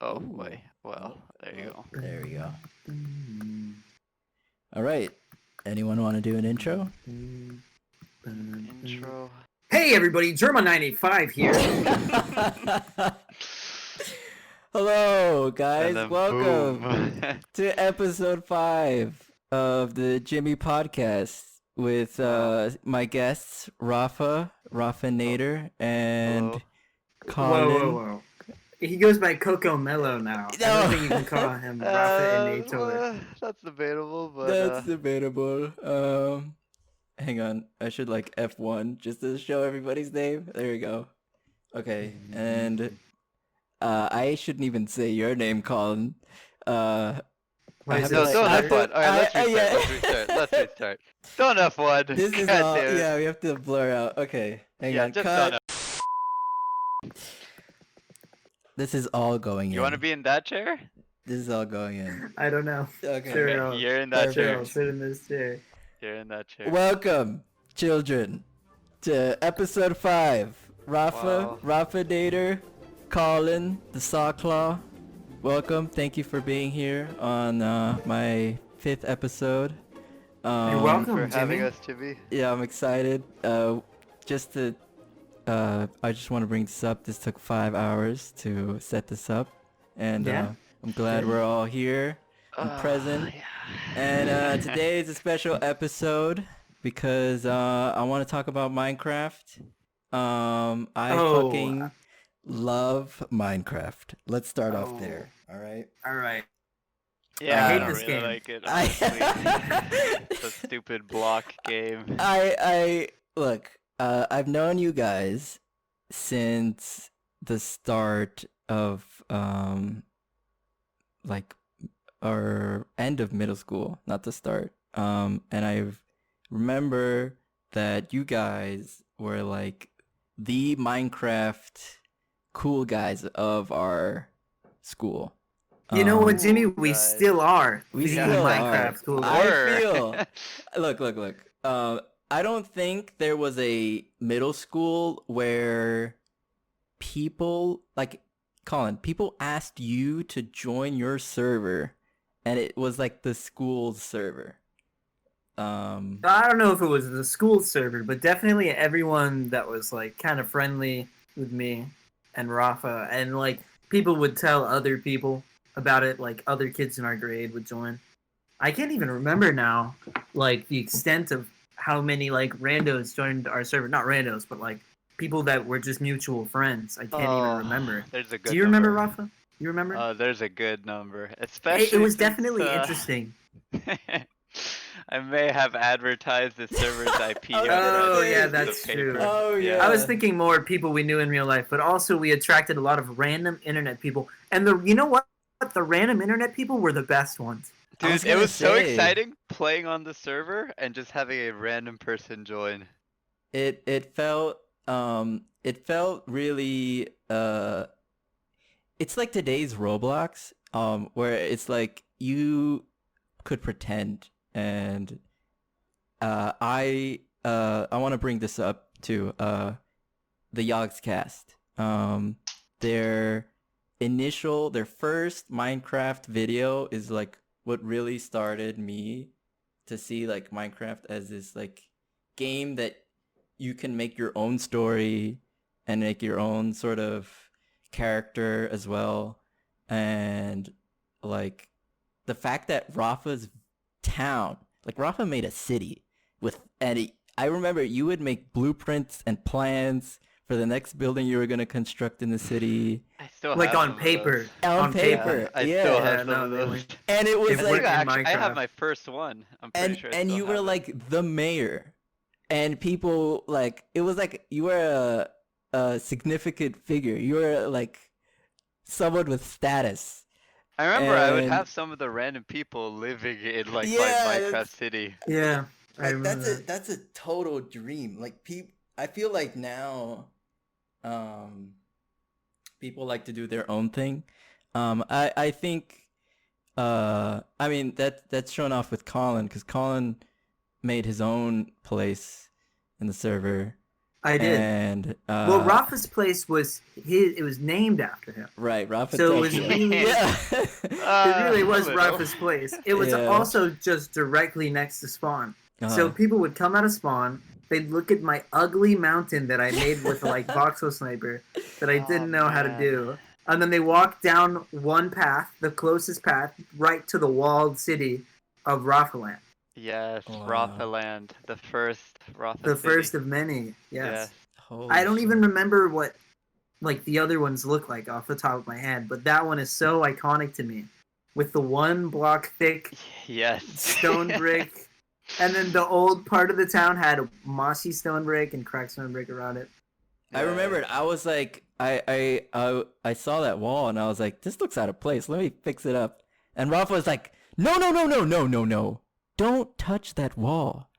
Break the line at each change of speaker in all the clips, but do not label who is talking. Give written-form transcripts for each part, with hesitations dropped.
Oh boy. Well, there you go.
There we go. All right. Anyone want to do an intro?
Intro.
Hey everybody, German985 here.
Hello, guys.
And then
Welcome
boom.
to episode 5 of the Jimmy podcast with my guests, RAFAINATOR, and Collin.
Whoa. He goes by Cocomelo now. I don't think you can call him RAFAINATOR.
That's debatable, but
That's debatable. Hang on. I should like F1 just to show everybody's name. There we go. Okay, and I shouldn't even say your name, Collin.
Why is
no,
it
don't
like-
F1. Alright, let's restart. Don't F1.
This is
God
all.
damn it.
Yeah, we have to blur out. Okay, hang
Yeah,
on.
just
Cut.
don't
This is all going in.
You want to be in that chair?
This is all going in.
I don't know.
Okay.
Sure,
Okay,
I'll-
you're in that
sure,
chair.
I'll sit in this chair.
You're in that chair.
Welcome, children, to episode 5.
Wow.
RAFAINATOR, Collin, the sawclaw. Welcome. Thank you for being here on my 5th episode.
You're welcome,
For having
Jimmy.
us, Jimmy.
Yeah, I'm excited. I just want to bring this up. This took 5 hours to set this up, and
Yeah.
I'm glad we're all here and present.
Yeah.
And today is a special episode because I want to talk about Minecraft. I
Oh.
fucking love Minecraft. Let's start
Oh.
off there. All right.
All right.
Yeah,
I hate
don't
this
really
game.
like it.
I-
Honestly. It's a stupid block game.
I look. I've known you guys since the start of like or end of middle school, not the start. And I remember that you guys were like the Minecraft cool guys of our school.
You know what, Jimmy?
Ooh,
We
guys.
still are.
We
the
still
Minecraft
are.
cool
I
guys.
feel- Look. I don't think there was a middle school where people like Collin. People asked you to join your server, and it was like the school's server.
I don't know if it was the school server, but definitely everyone that was like kind of friendly with me and Rafa, and like people would tell other people about it, like other kids in our grade would join. I can't even remember now, like the extent of how many like randos joined our server. Not randos, but like people that were just mutual friends. I can't even remember.
There's a good
Do you remember,
number.
Rafa? You remember?
There's a good number. Especially
It was
since,
definitely interesting.
I may have advertised the server's IP on the
Oh,
red
yeah,
piece of
that's
paper.
true.
Oh, yeah.
I was thinking more people we knew in real life, but also we attracted a lot of random internet people. And you know what? The random internet people were the best ones.
I was
Dude, it
gonna
was so
say-
exciting playing on the server and just having a random person join.
It felt really it's like today's Roblox where it's like you could pretend, and I want to bring this up to the Yogs cast. Their first Minecraft video is like what really started me to see like Minecraft as this like game that you can make your own story and make your own sort of character as well. And like the fact that Rafa's town, like Rafa made a city I remember you would make blueprints and plans for the next building you were going to construct in the city.
I still
Like
have
on
some of
paper.
those.
On paper.
I
yeah.
still
Yeah,
have some
no,
of
they
those.
went-
And it was
It
I
like
worked in
actually, I have
Minecraft.
my first one. I'm pretty sure. I
and
still
you were
have it.
like the mayor, and people like it was like you were a significant figure. You were like someone with status.
I remember I would
and-
have some of the random people living in like
Yeah,
my Minecraft
that's-
city.
Yeah, I
Like
remember that.
that's a total dream. Like I feel like now, people like to do their own thing. I think, I mean that's shown off with Collin, because Collin made his own place in the server,
I did.
And
Well, Rafa's place was his. It was named after him.
right, Rafa
So it was
Tokyo.
really,
Yeah.
it really
A
was
little.
Rafa's place. It was
Yeah.
also just directly next to spawn. So
Uh-huh.
people would come out of spawn. They'd look at my ugly mountain that I made with like voxel sniper that I didn't know how to
man.
do. And then they walk down one path, the closest path, right to the walled city of Rafaland.
Yes,
Wow.
Rafa Land, the first Rafa
The
city.
first of many.
Yes.
Yes.
Holy
I don't
shit.
even remember what like the other ones look like off the top of my head, but that one is so iconic to me. With the 1 block thick
Yes.
stone brick, and then the old part of the town had a mossy stone brick and cracked stone brick around it.
I remembered. I was like, I saw that wall and I was like, this looks out of place. Let me fix it up. And Rafa was like, no, no, no, no, no, no, no. Don't touch that wall.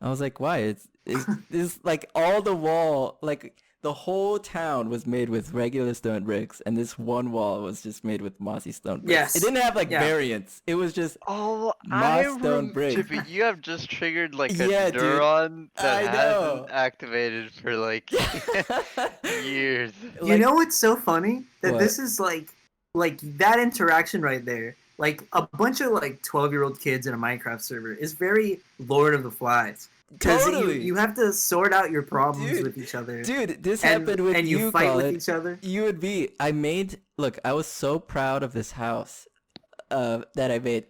I was like, why? It's like all the wall, like the whole town was made with regular stone bricks, and this one wall was just made with mossy stone bricks.
Yes.
It didn't have like
Yeah.
variants. It was just
Oh,
moss stone brick.
Chippy, you have just triggered like a
Yeah, dude.
neuron that
I know.
hasn't activated for like years.
You
Like-
know what's so funny? That
What?
this is like that interaction right there. Like a bunch of like 12-year-old kids in a Minecraft server is very Lord of the Flies. Because
Totally.
you have to sort out your problems
Dude,
with each other.
Dude, this
and,
happened with
and you
you,
fight with
Collin.
each other.
You would be. Look, I was so proud of this house that I made.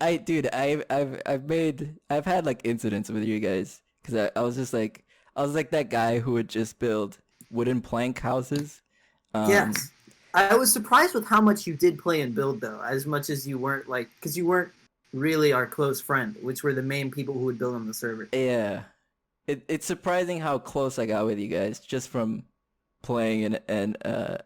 I've had like incidents with you guys because I was like that guy who would just build wooden plank houses.
Yes. I was surprised with how much you did play and build though, as much as you weren't like, because you weren't really our close friend, which were the main people who would build on the server.
Yeah. It's surprising how close I got with you guys just from playing and I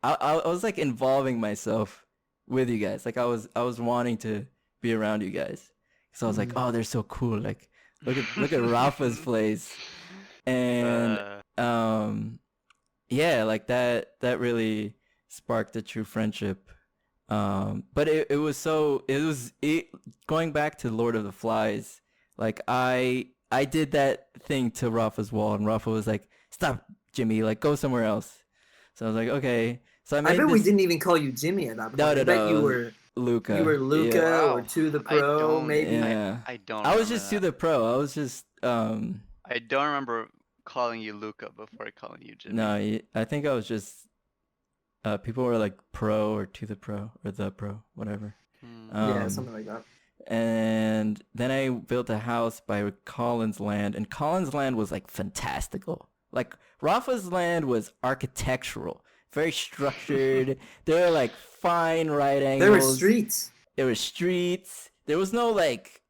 was like involving myself with you guys. Like I was wanting to be around you guys. So I was like, oh, they're so cool. Like look at Rafa's place. And yeah, like that really sparked a true friendship. But it was going back to Lord of the Flies. Like I did that thing to Rafa's wall, and Rafa was like, "Stop, Jimmy! Like, go somewhere else." So I was like, "Okay." So I
bet
made
we
this.
didn't even call you Jimmy at that point.
No,
I
no,
bet
no.
you were
Luca.
you were Luca
Yeah.
or To the Pro, maybe.
Yeah.
I don't.
I was
remember
just
that.
to the pro. I was just
I don't remember calling you Luca before calling you Jimmy.
No, I think I was just. People were like pro or to the pro or the pro, whatever.
Yeah, something like that.
And then I built a house by Collin's land, and Collin's land was like fantastical. Like Rafa's land was architectural, very structured. There were like fine right angles.
There were streets.
There were streets. There was no like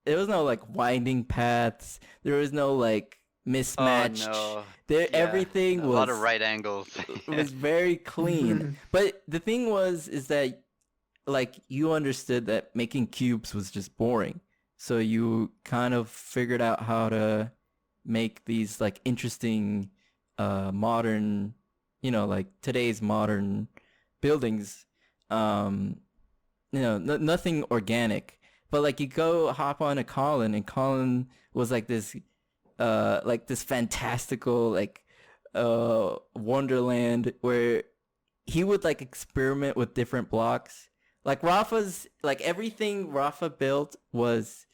winding paths. There was no like mismatched.
Oh, no.
There
Yeah,
everything
a
was
lot of right angles.
it was very clean. But the thing is that like you understood that making cubes was just boring. So you kind of figured out how to make these like interesting modern, like today's modern buildings. Nothing organic. But like you go hop on a Collin, and Collin was like this fantastical like wonderland where he would like experiment with different blocks. Like Rafa's, like everything Rafa built was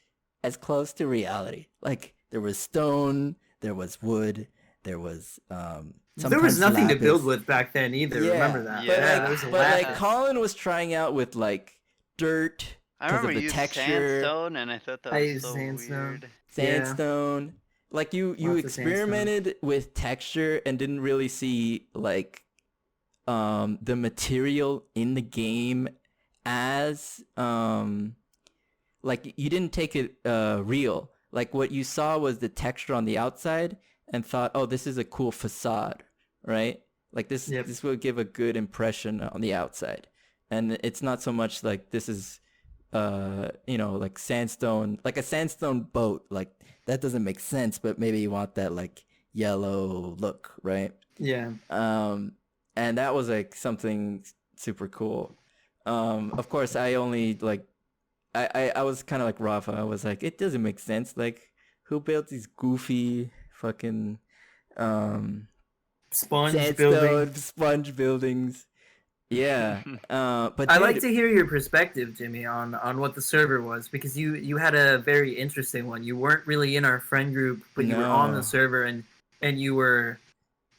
as close to reality. Like there was stone, there was wood, there was
There was nothing to
lapis.
build with back then either.
Yeah,
Remember that?
Yeah.
there was a
But like
lapis.
Colin was trying out with like dirt
I
because
remember
of
you
the
used
texture,
sandstone, and I thought that
I
was
used
so
sandstone.
weird.
sandstone. Like you
Lots of
experimented with texture and didn't really see like the material in the game as like you didn't take it real. Like what you saw was the texture on the outside and thought, oh, this is a cool facade, right? Like this
Yep.
this will give a good impression on the outside. And it's not so much like this is like sandstone, like a sandstone boat. Like that doesn't make sense, but maybe you want that like yellow look, right?
Yeah.
And that was like something super cool. Of course, I only like, I was kind of like Rafa. I was like, it doesn't make sense. Like, who built these goofy fucking
Sponge building.
sponge buildings. Yeah. But
I
dude,
like to hear your perspective, Jimmy, on what the server was, because you had a very interesting one. You weren't really in our friend group, but you were on the
No.
server, and you were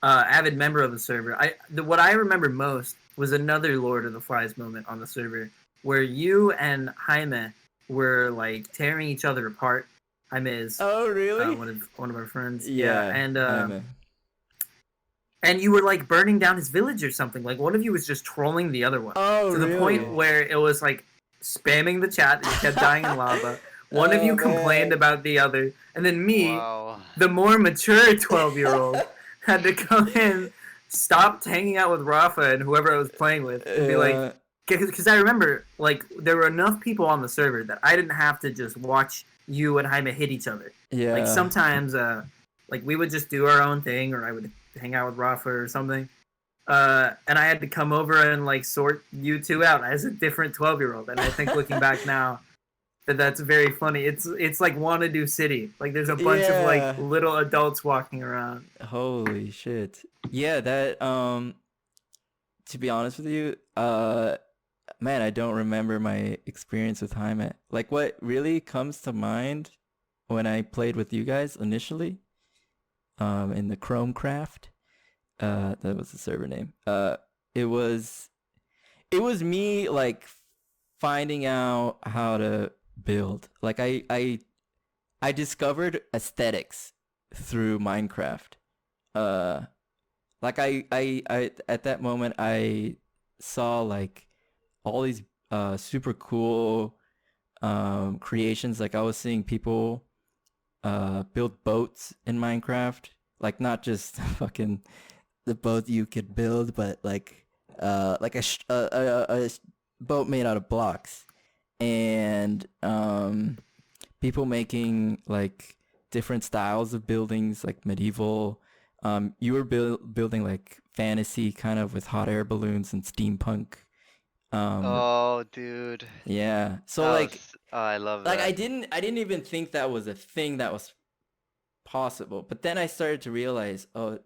avid member of the server. What I remember most was another Lord of the Flies moment on the server, where you and Jaime were like tearing each other apart. Jaime is
Oh, really?
one of our friends.
Yeah.
And you were like burning down his village or something. Like one of you was just trolling the other one
Oh,
to the
really?
point where it was like spamming the chat. You kept dying in lava. One of you complained about the other, and then me,
Wow.
the more mature 12-year-old, had to come in, stopped hanging out with Rafa and whoever I was playing with, and be like, because I remember like there were enough people on the server that I didn't have to just watch you and Jaime hit each other.
Yeah.
Like sometimes, like we would just do our own thing, or I would hang out with Rafa or something. And I had to come over and like sort you two out as a different 12-year-old. And I think looking back now, that's very funny. It's like Wanna-Do City. Like there's a bunch of like little adults walking around.
Holy shit. Yeah, that to be honest with you, man, I don't remember my experience with Jaime. Like what really comes to mind when I played with you guys initially, in the Chromecraft, that was the server name. It was me like finding out how to build. Like I discovered aesthetics through Minecraft. Like I at that moment I saw like all these super cool creations. Like I was seeing people build boats in Minecraft, like not just fucking the boat you could build, but like a boat made out of blocks, and people making like different styles of buildings, like medieval. You were building like fantasy kind of with hot air balloons and steampunk.
Oh, dude.
Yeah. So
That
like,
was- oh, I love
like
that.
I didn't even think that was a thing that was possible. But then I started to realize, oh,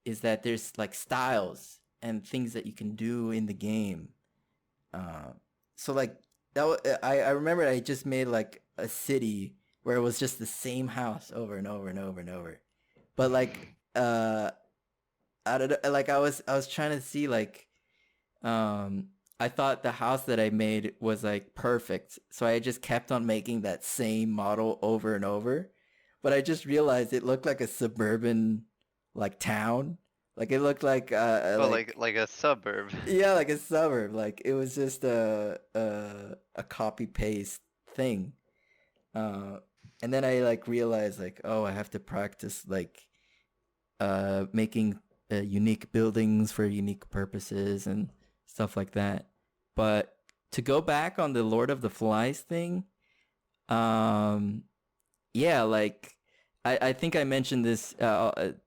is that there's like styles and things that you can do in the game. So like I remember I just made like a city where it was just the same house over and over and over and over. But like I don't know, like I was trying to see like I thought the house that I made was like perfect. So I just kept on making that same model over and over. But I just realized it looked like a suburban like town. Like it looked like
Well, like a suburb.
yeah, like a suburb. Like it was just a copy paste thing. And then I like realized like, oh, I have to practice like making unique buildings for unique purposes and stuff like that. But to go back on the Lord of the Flies thing, yeah, like I think I mentioned this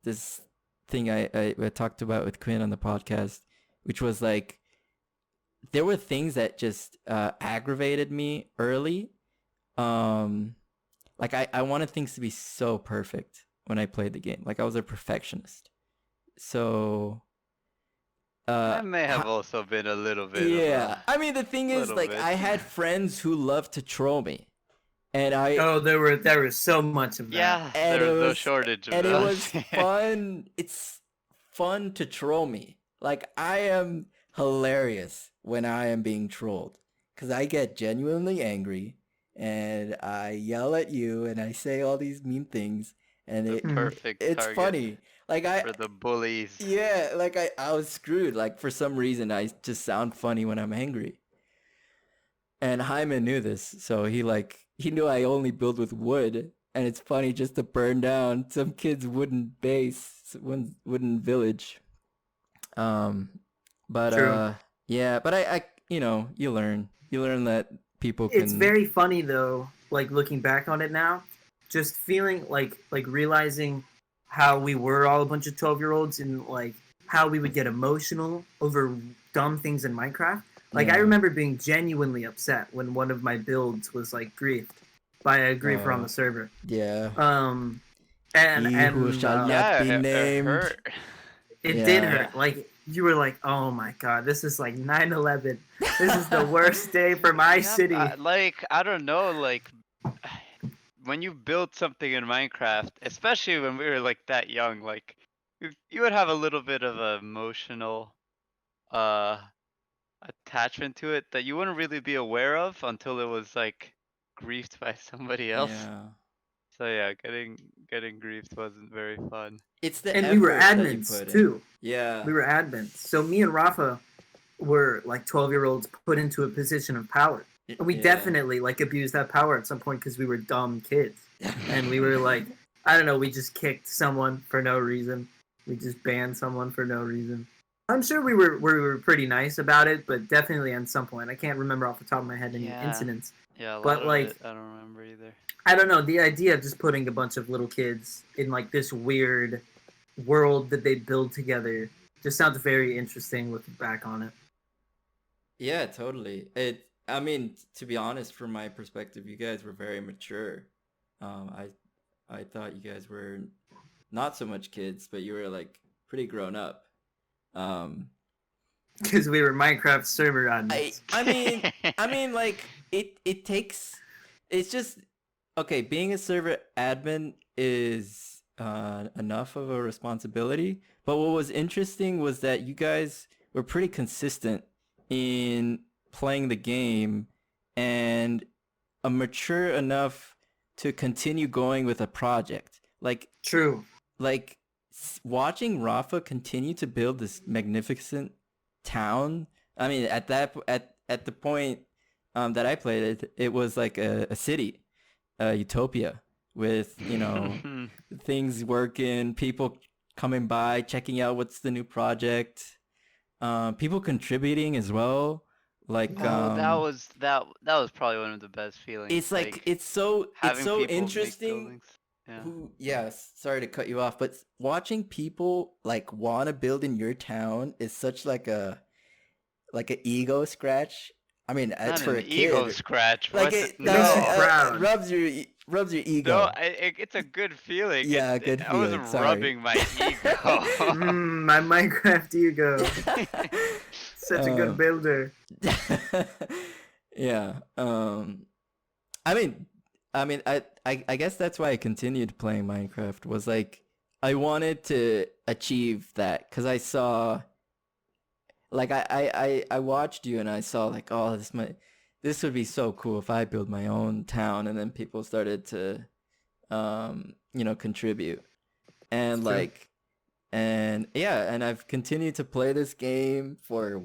this thing I talked about with Quinn on the podcast, which was like there were things that just aggravated me early. Like I wanted things to be so perfect when I played the game. Like I was a perfectionist. So
I may have also been a little bit.
yeah. I mean the thing is
little
like
bit.
I had friends who loved to troll me. And
Oh, there was so much of that.
Yeah,
And
there
it
was no
was-
shortage of
and it
those.
was fun. It's fun to troll me. Like I am hilarious when I am being trolled because I get genuinely angry and I yell at you and I say all these mean things and
The perfect
it's
target
funny. Like
for the bullies.
yeah, like I was screwed. Like for some reason I just sound funny when I'm angry. And Jaime knew this, so he knew I only build with wood, and it's funny just to burn down some kid's wooden base, wooden village. But
True.
yeah, but I you learn that people can.
It's very funny though, like looking back on it now, just feeling like realizing how we were all a bunch of 12-year-olds and like how we would get emotional over dumb things in Minecraft. Like I
Yeah.
remember being genuinely upset when one of my builds was like griefed by a griefer on the server.
Yeah. He who shall not
Yeah,
be
it
named.
hurt.
it
Yeah.
did hurt. Like you were like, oh my god, this is like 9/11. This is the worst day for my
Yeah,
city.
like I don't know, like when you build something in Minecraft, especially when we were like that young, like you would have a little bit of a emotional uh attachment to it that you wouldn't really be aware of until it was like griefed by somebody else.
Yeah.
So yeah, getting griefed wasn't very fun.
It's the
And
effort
we were
that you
admins
put in.
too.
Yeah.
We were admins. So me and Rafa were like 12-year-olds put into a position of power. And we definitely like abused that power at some point because we were dumb kids. And we were like, I don't know, we just kicked someone for no reason. We just banned someone for no reason. I'm sure we were pretty nice about it, but definitely at some point. I can't remember off the top of my head any incidents.
Yeah, a lot
But
of
like
it, I don't remember either.
I don't know, the idea of just putting a bunch of little kids in like this weird world that they build together just sounds very interesting looking back on it.
Yeah, totally. I mean, to be honest, from my perspective, you guys were very mature. I thought you guys were not so much kids, but you were like pretty grown up.
Because we were Minecraft server admins.
I mean, like it takes. It's just okay. Being a server admin is enough of a responsibility. But what was interesting was that you guys were pretty consistent in playing the game and mature enough to continue going with a project. Like
True.
Like watching Rafa continue to build this magnificent town. I mean, at the point that I played it, it was like a city, a utopia with things working, people coming by, checking out what's the new project, people contributing as well. Like
that was probably one of the best feelings.
It's like it's so
people make
interesting.
buildings. Yeah.
Yes, sorry to cut you off, but watching people like want to build in your town is such like an ego scratch. I mean, it's
Not
for
an
a kid.
ego scratch.
Like
proud.
rubs your ego.
No, it's a good feeling.
Yeah, good
I wasn't
feeling, sorry.
rubbing my ego.
My Minecraft ego. Such a good builder.
Yeah. I guess that's why I continued playing Minecraft, was like I wanted to achieve that because I saw, like I watched you and I saw like, oh, this would be so cool if I build my own town, and then people started to contribute, and and I've continued to play this game for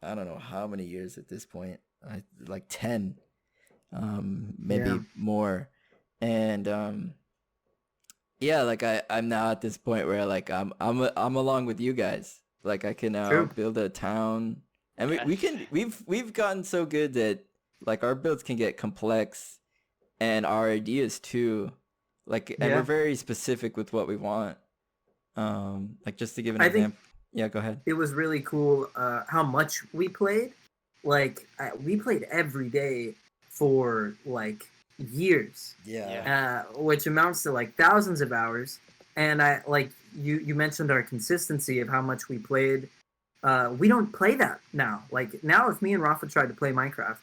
I don't know how many years at this point, like 10. Maybe more, and like I'm now at this point where like I'm along with you guys, like I can now build a town, and we've gotten so good that like our builds can get complex, and our ideas too, like, and we're very specific with what we want. Like just to give an example. Yeah, go ahead.
It was really cool how much we played. Like we played every day for like years, which amounts to like thousands of hours. And I like you mentioned our consistency of how much we played. We don't play that now. Like now, if me and Rafa tried to play Minecraft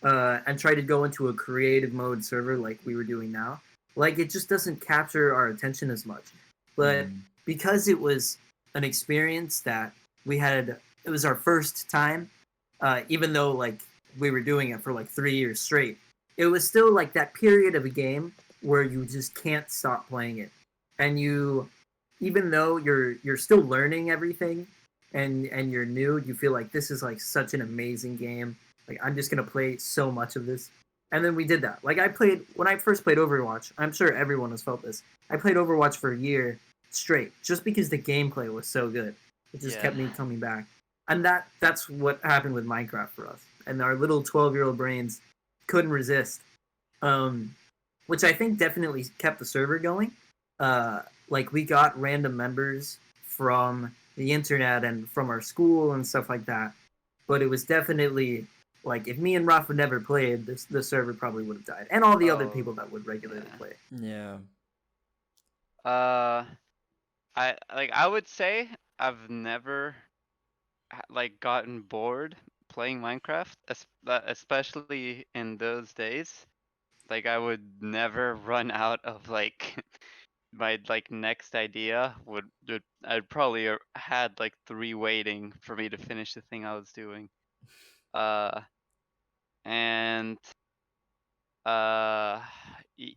and tried to go into a creative mode server like we were doing now, like it just doesn't capture our attention as much. But because it was an experience that we had, it was our first time, even though like we were doing it for like 3 years straight, it was still like that period of a game where you just can't stop playing it, and you, even though you're still learning everything and you're new, you feel like this is like such an amazing game, like I'm just gonna play so much of this. And then we did that. Like when I first played Overwatch, I'm sure everyone has felt this, I played Overwatch for a year straight just because the gameplay was so good. It just kept me coming back. And that's what happened with Minecraft for us. And our little 12-year-old brains couldn't resist, which I think definitely kept the server going. Like we got random members from the internet and from our school and stuff like that. But it was definitely like if me and Rafa never played, the server probably would have died, and all the other people that would regularly play.
Yeah.
Uh, I would say I've never like gotten bored playing Minecraft, especially in those days. Like I would never run out of like my like next idea I'd probably had like 3 waiting for me to finish the thing I was doing. Uh and uh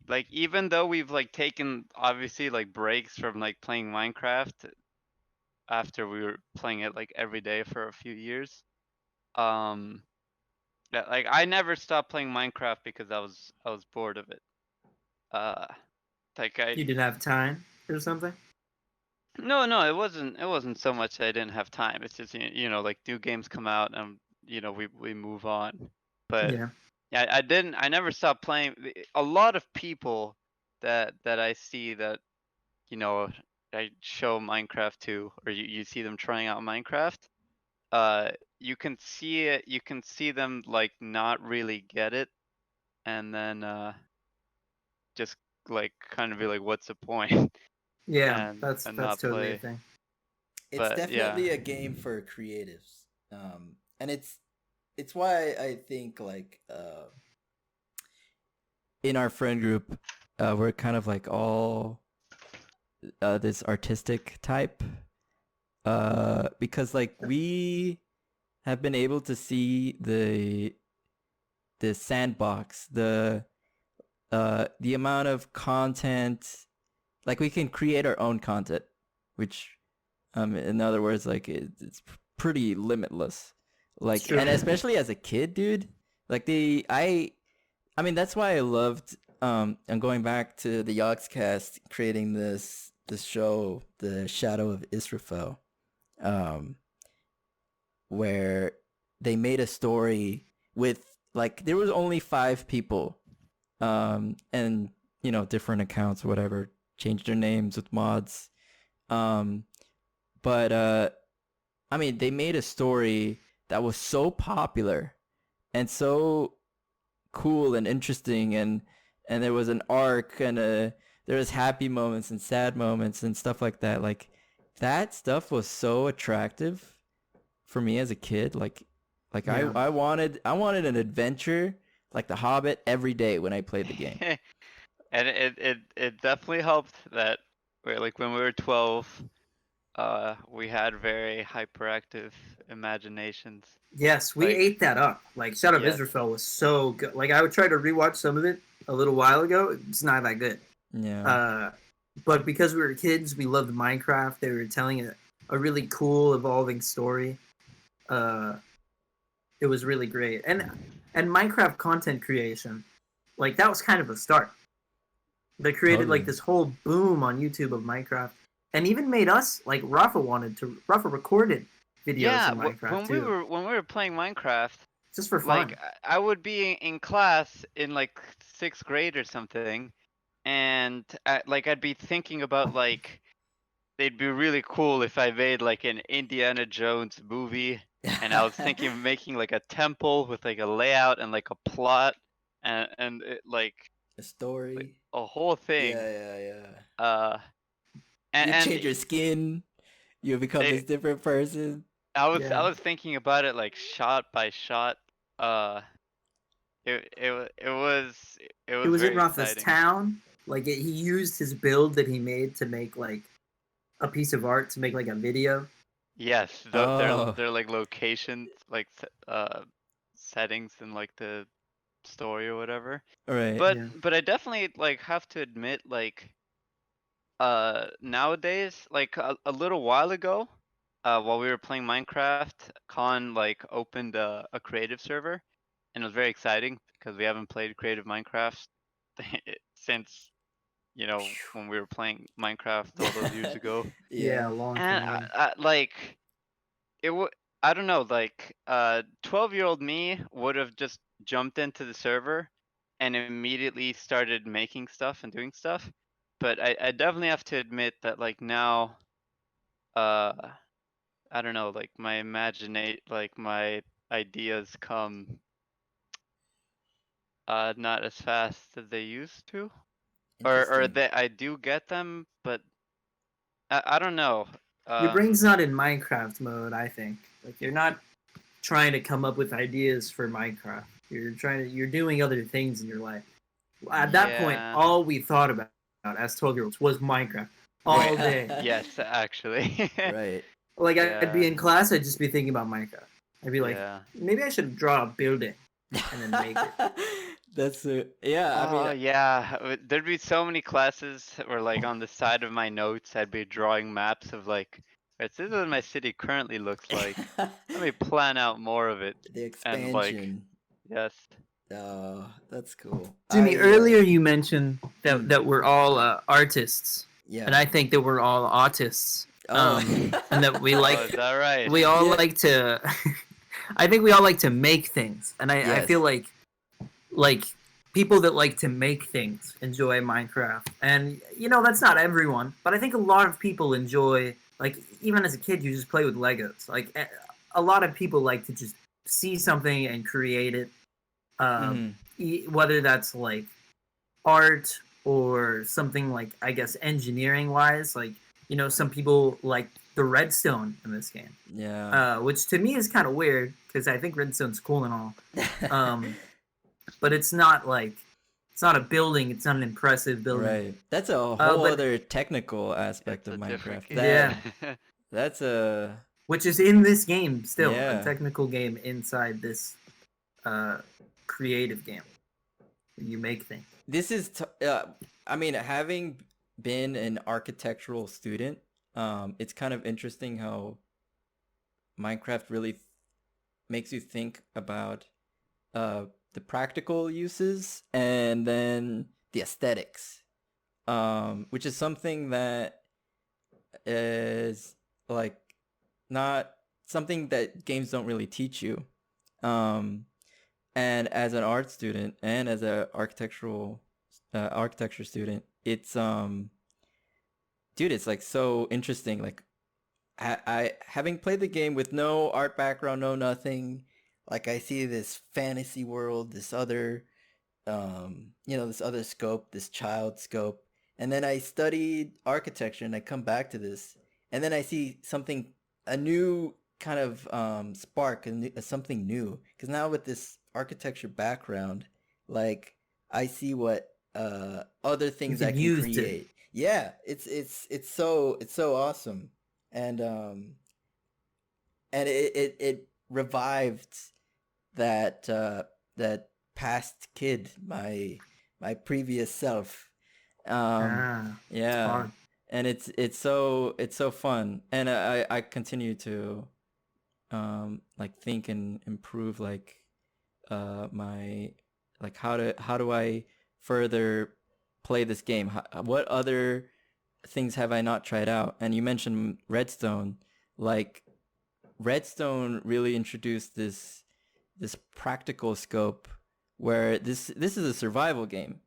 like even though we've like taken obviously like breaks from like playing Minecraft after we were playing it like every day for a few years, um yeah, like I never stopped playing Minecraft because I was bored of it. Uh like I
You didn't have time or something?
No, it wasn't so much that I didn't have time. It's just like new games come out and we move on. But
Yeah.
yeah, I never stopped playing. A lot of people that I see that you know I show Minecraft to, or you see them trying out Minecraft. Uh, you can see it. You can see them like not really get it, and then just like kind of be like, "What's the point?"
Yeah,
and
that's
and
that's
not
totally a
play.
thing.
It's
But yeah.
definitely a game for creatives, and it's why I think like in our friend group, we're kind of like all this artistic type, because like we have been able to see the sandbox, the amount of content, like we can create our own content, which in other words, like it's pretty limitless.
It's
Like,
true.
and especially as a kid, dude, like I mean that's why I loved and going back to the Yogscast creating this show, The Shadow of Israfel, um where they made a story with like there was only 5 people, and different accounts, whatever, changed their names with mods, um but I mean they made a story that was so popular and so cool and interesting, and there was an arc, and there was happy moments and sad moments and stuff like that. Like that stuff was so attractive for me as a kid. Like
Yeah.
I wanted an adventure like The Hobbit every day when I played the game.
And it definitely helped that like when we were 12, we had very hyperactive imaginations.
Yes, we
Like
ate that up. Like Shadow of
yes.
Israfel was so good. Like I would try to rewatch some of it a little while ago. It's not that good.
Yeah.
Uh, but because we were kids, we loved Minecraft. They were telling a really cool, evolving story. Uh, it was really great, and Minecraft content creation, like that was kind of a start. They created like
Totally.
this whole boom on YouTube of Minecraft, and even made us like Rafa recorded videos
Yeah,
in Minecraft
when we
too,
were when we were playing Minecraft,
just for
like
fun.
I would be in class in like 6th grade or something, and like I'd be thinking about like they'd be really cool if I made like an Indiana Jones movie, and I was thinking of making like a temple with like a layout and like a plot, and
A
like
story.
a whole thing.
Yeah, yeah, yeah.
Uh, and,
You
and
change your skin, you become this
it,
different person.
I
Yeah,
was thinking about it like shot by shot. Uh, it
it
was
was in
very
Rafa's
exciting.
town. Like he used his build that he made to make like a piece of art to make like a video.
Yes,
Oh,
they're like locations, like settings in like the story or whatever.
right.
But
Yeah,
I definitely like have to admit like nowadays like a little while ago, while we were playing Minecraft, Collin like opened a creative server, and it was very exciting because we haven't played creative Minecraft since when we were playing Minecraft all those years ago.
yeah,
Yeah.
a long
And
time ago.
like it would, I don't know, like 12-year-old me would have just jumped into the server and immediately started making stuff and doing stuff. But I definitely have to admit that like now, uh I don't know, like my ideas come not as fast as they used to. Or
Interesting.
that I do get them, but I don't know.
Your brain's not in Minecraft mode, I think. Like you're not trying to come up with ideas for Minecraft. You're doing other things in your life. At that point,
Yeah.
all we thought about as 12-year-olds was Minecraft all day.
Yes, actually.
Right.
Like I'd be
Yeah.
in class, I'd just be thinking about Minecraft. I'd be like,
Yeah.
maybe I should draw a building and then make it.
That's yeah. I mean,
Oh yeah, there'd be so many classes where like on the side of my notes I'd be drawing maps of like, this is what my city currently looks like. Let me plan out more of it.
the
And like,
expansion.
yes.
Oh, that's cool.
Jimmy, earlier you mentioned
Hmm.
that we're all artists,
Yeah.
and I think that we're all autists.
Oh.
And that we
Oh,
like
is that right?
we all
Yeah.
like to. I think we all like to make things, and I
Yes.
feel like people that like to make things enjoy Minecraft, and that's not everyone, but I think a lot of people enjoy. Like even as a kid, you just play with Legos. Like a lot of people like to just see something and create it.
Mhm.
Whether that's like art or something like, I guess, engineering wise, like some people like the redstone in this game,
Yeah.
which to me is kind of weird because I think redstone's cool and all, but it's not a building, it's not an impressive building.
Right. That's a whole
but
other technical aspect
It's
of
a different
Minecraft.
game.
Yeah.
That's a
which is in this game still,
Yeah.
a technical game inside this creative game. You make things.
this is I mean, having been an architectural student, it's kind of interesting how Minecraft really makes you think about the practical uses and then the aesthetics, which is something that is like not something that games don't really teach you. And as an art student and as a architecture student, it's dude, it's like so interesting. Like I having played the game with no art background, no nothing, like I see this fantasy world, this other this other scope, this child scope, and then I studied architecture and I come back to this, and then I see something, a new kind of spark, something new, because now with this architecture background, like I see what other things I can create. Yeah, it's so awesome, and it revived that that past kid, my previous self. Yeah,
Fun.
and it's so fun, and I continue to like think and improve like my like how do I further play this game? What other things have I not tried out? And you mentioned Redstone. Like Redstone really introduced this practical scope where this is a survival game.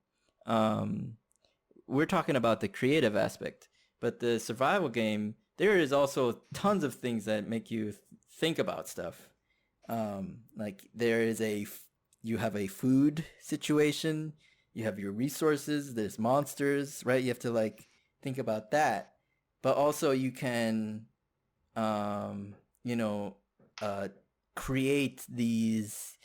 We're talking about the creative aspect, but the survival game, there is also tons of things that make you think about stuff. Like there is you have a food situation, you have your resources, there's monsters, right? You have to like think about that, but also you can create these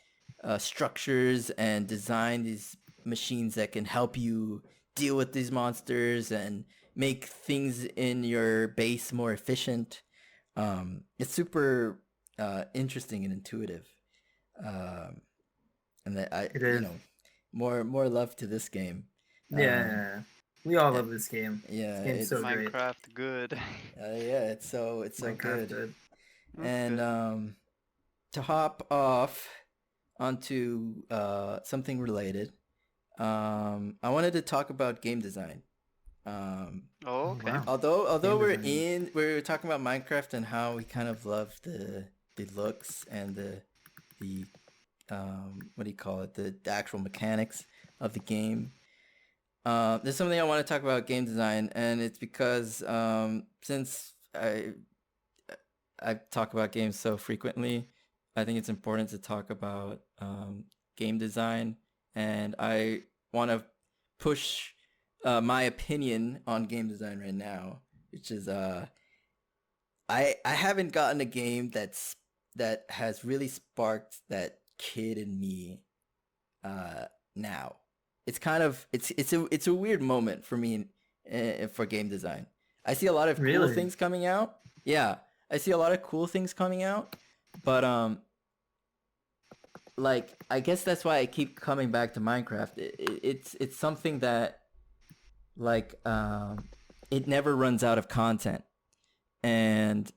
structures and design these machines that can help you deal with these monsters and make things in your base more efficient. It's super interesting and intuitive, and that more love to this game.
Yeah, we all love this game.
Yeah,
this game's so great.
Minecraft good.
Yeah, it's so
Minecraft
good.
That's
And
good.
to hop off onto something related, I wanted to talk about game design.
Oh, okay.
Wow.
Although
Game
we're talking about Minecraft and how we kind of love the looks and the what do you call it, the actual mechanics of the game. There's something I want to talk about game design, and it's because since I talk about games so frequently, I think it's important to talk about game design, and I want to push my opinion on game design right now. which is I haven't gotten a game that has really sparked that kid in me now. It's kind of it's a weird moment for me for game design. I see a lot of cool
Really?
things coming out. Yeah, I see a lot of cool things coming out, but like I guess that's why I keep coming back to Minecraft. It's something that like it never runs out of content, and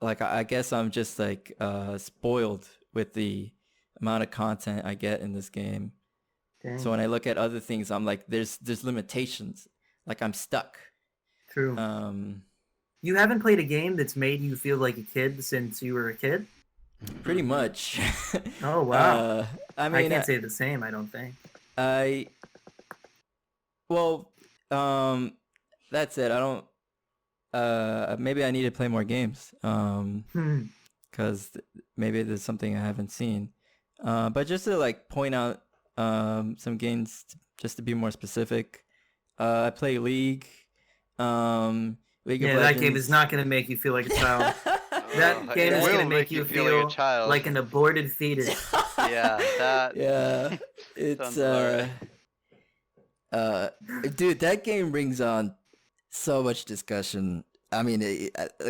like I guess I'm just like spoiled with the amount of content I get in this game.
Dang.
So when I look at other things, I'm like, there's limitations. Like I'm stuck.
True.
Um,
You haven't played a game that's made you feel like a kid since you were a kid?
pretty much.
Oh wow.
I
I
mean,
can't say the same, I don't think.
I well, that's it. I don't. Maybe I need to play more games. Because maybe there's something I haven't seen. But just to like point out some games, just to be more specific, I play League. League of
Yeah, that game is
Legends.
not going to make you feel like a child. That game
it
is
will
going to make you
feel like a child.
like an aborted fetus.
Yeah, that.
Yeah, it's
sounds about right.
dude, that game brings on so much discussion. I mean,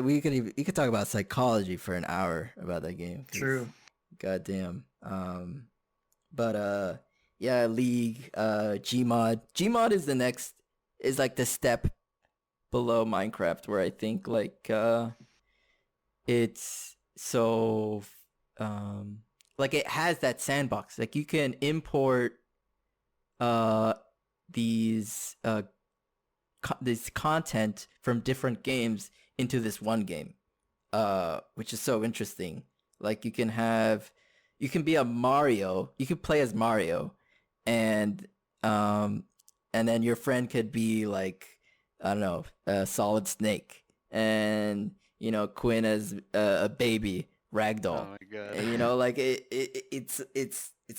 we could talk about psychology for an hour about that game.
True.
Goddamn. But yeah, League, Gmod. Gmod is like the step below Minecraft, where I think like it's so like it has that sandbox. Like you can import these this content from different games into this one game, which is so interesting. Like you can be a Mario, you could play as Mario, and then your friend could be like, I don't know, a Solid Snake, and you know, Quinn as a baby Ragdoll.
Oh my god.
And, you know, like it's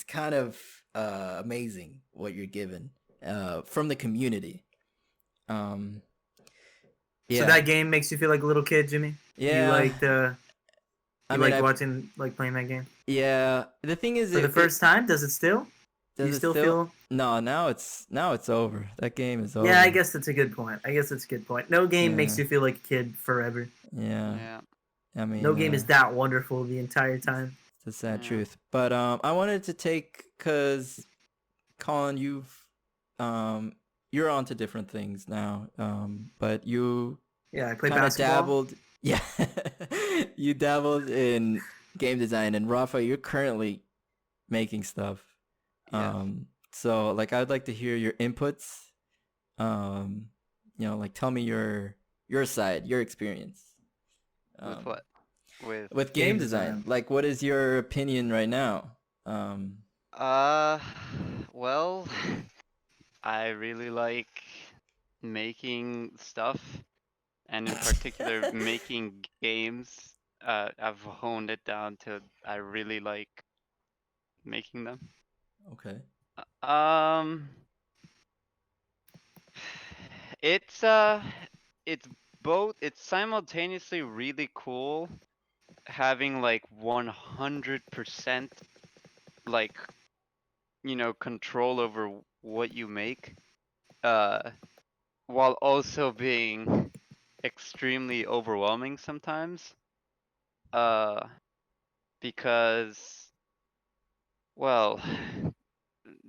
kind of amazing what you're given from the community. Yeah.
So that game makes you feel like a little kid, Jimmy?
Yeah.
You liked
I mean,
watching, like playing that game?
Yeah. The thing is,
For the first time, does it still? Do you still feel?
No, now it's over. That game is over.
Yeah, I guess that's a good point. No game makes
Yeah.
you feel like a kid forever.
Yeah.
Yeah.
I mean,
No game is that wonderful the entire time.
It's the sad
Yeah.
truth. But I wanted to take, cause Collin, you're onto different things now. But you
Yeah, I play
kind of
basketball.
dabbled. Yeah, you dabbled in game design, and Rafa, you're currently making stuff.
Yeah.
So like I'd like to hear your inputs. You know, like tell me your side, your experience.
With what?
With game design. Like what is your opinion right now?
Well, I really like making stuff, and in particular making games. I've honed it down to I really like making them.
Okay.
It's it's simultaneously really cool having like 100% like, you know, control over what you make, while also being extremely overwhelming sometimes, because, well,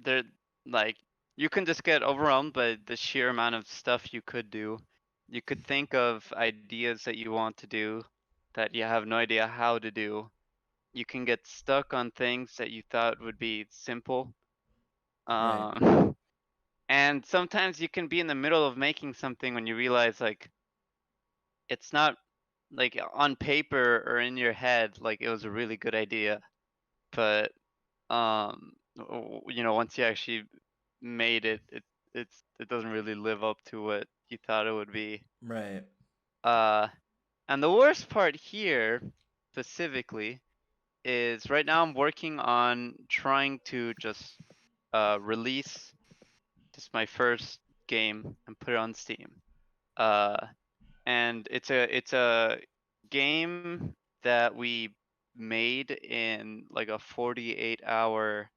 there, like, you can just get overwhelmed by the sheer amount of stuff you could do. You could think of ideas that you want to do that you have no idea how to do. You can get stuck on things that you thought would be simple.
Right.
And sometimes you can be in the middle of making something when you realize like it's not like on paper or in your head like it was a really good idea, but you know, once you actually made it, it doesn't really live up to what you thought it would be.
Right.
And the worst part here specifically is right now I'm working on trying to just release just my first game and put it on Steam. and it's a game that we made in like a 48-hour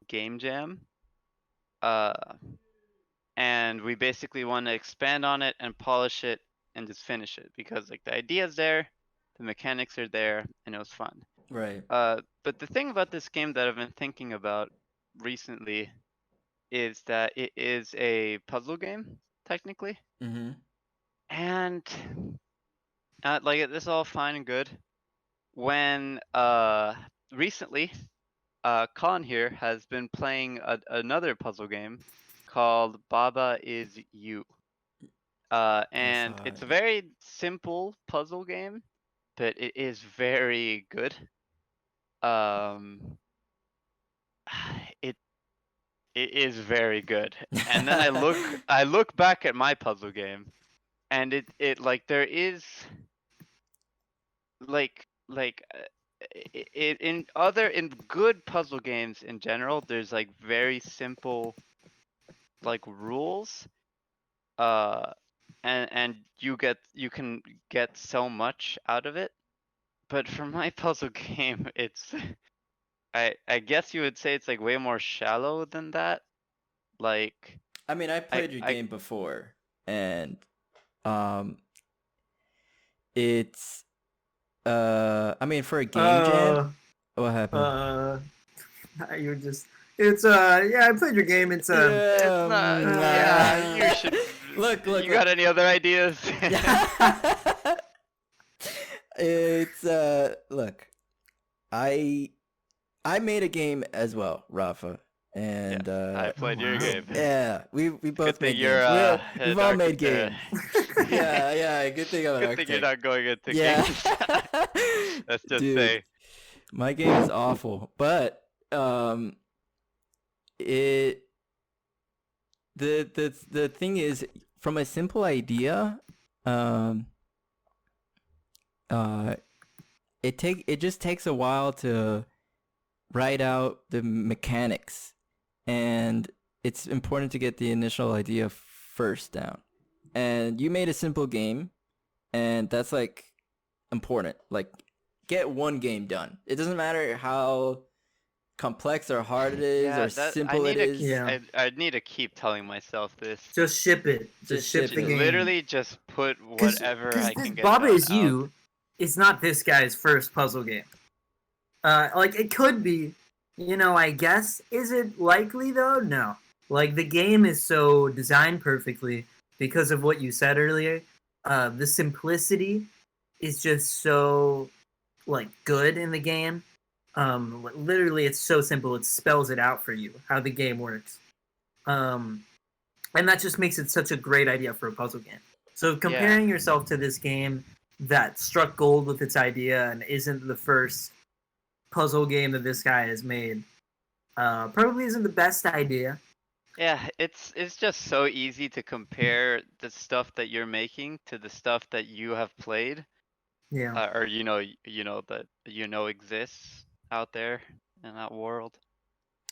game jam. Uh, and we basically want to expand on it and polish it and just finish it because like the idea's there, the mechanics are there, and it was fun.
Right.
But the thing about this game that I've been thinking about recently is that it is a puzzle game technically,
Mm-hmm.
and like this is all fine and good. When recently, Collin here has been playing another puzzle game called Baba Is You.
I
And
saw
it's a
it.
very simple puzzle game, but it is very good. Um, it it is very good. And then I look back at my puzzle game, and it like there is it in good puzzle games in general, there's like very simple like rules. Uh, and you can get so much out of it. But for my puzzle game, it's I guess you would say it's like way more shallow than that. Like
I mean, I played your
I
game before, and um, it's I mean, for a game jam,
Uh,
what happened?
uh, you're just. It's yeah. I played your game. It's
it's
Yeah.
not yeah, you should
Look, look,
you got
look.
any other ideas?
It's look, I I made a game as well, Rafa, and
Yes, I
Oh
played your
wow.
game.
yeah, we
Good
both
thing
made
you're
games. We've
an
all made
architect.
games. Yeah, yeah. Good thing I'm an
Good thing you're
architect.
not going into
Yeah,
games. Let's just
dude,
say.
my game is awful, but it the thing is, from a simple idea, um, uh, it just takes a while to write out the mechanics, and it's important to get the initial idea first down. And you made a simple game, and that's like important. Like, get one game done. It doesn't matter how complex or hard it is
Yeah,
or
that I
simple it
need to
is.
Yeah.
I need to keep telling myself this.
Just ship it. Just
Just
ship
ship
the
Just
it.
game.
literally just put
Because
whatever I
this
can get
Baba
done
Is
out.
You is not this guy's first puzzle game. Like it could be, I guess. Is it likely though? No. Like the game is so designed perfectly because of what you said earlier. The simplicity is just so like good in the game. Literally, it's so simple. It spells it out for you how the game works. Um, and that just makes it such a great idea for a puzzle game. So
Yeah.
comparing yourself to this game that struck gold with its idea and isn't the first puzzle game that this guy has made probably isn't the best idea.
Yeah, it's just so easy to compare the stuff that you're making to the stuff that you have played,
Yeah.
or that exists out there in that world.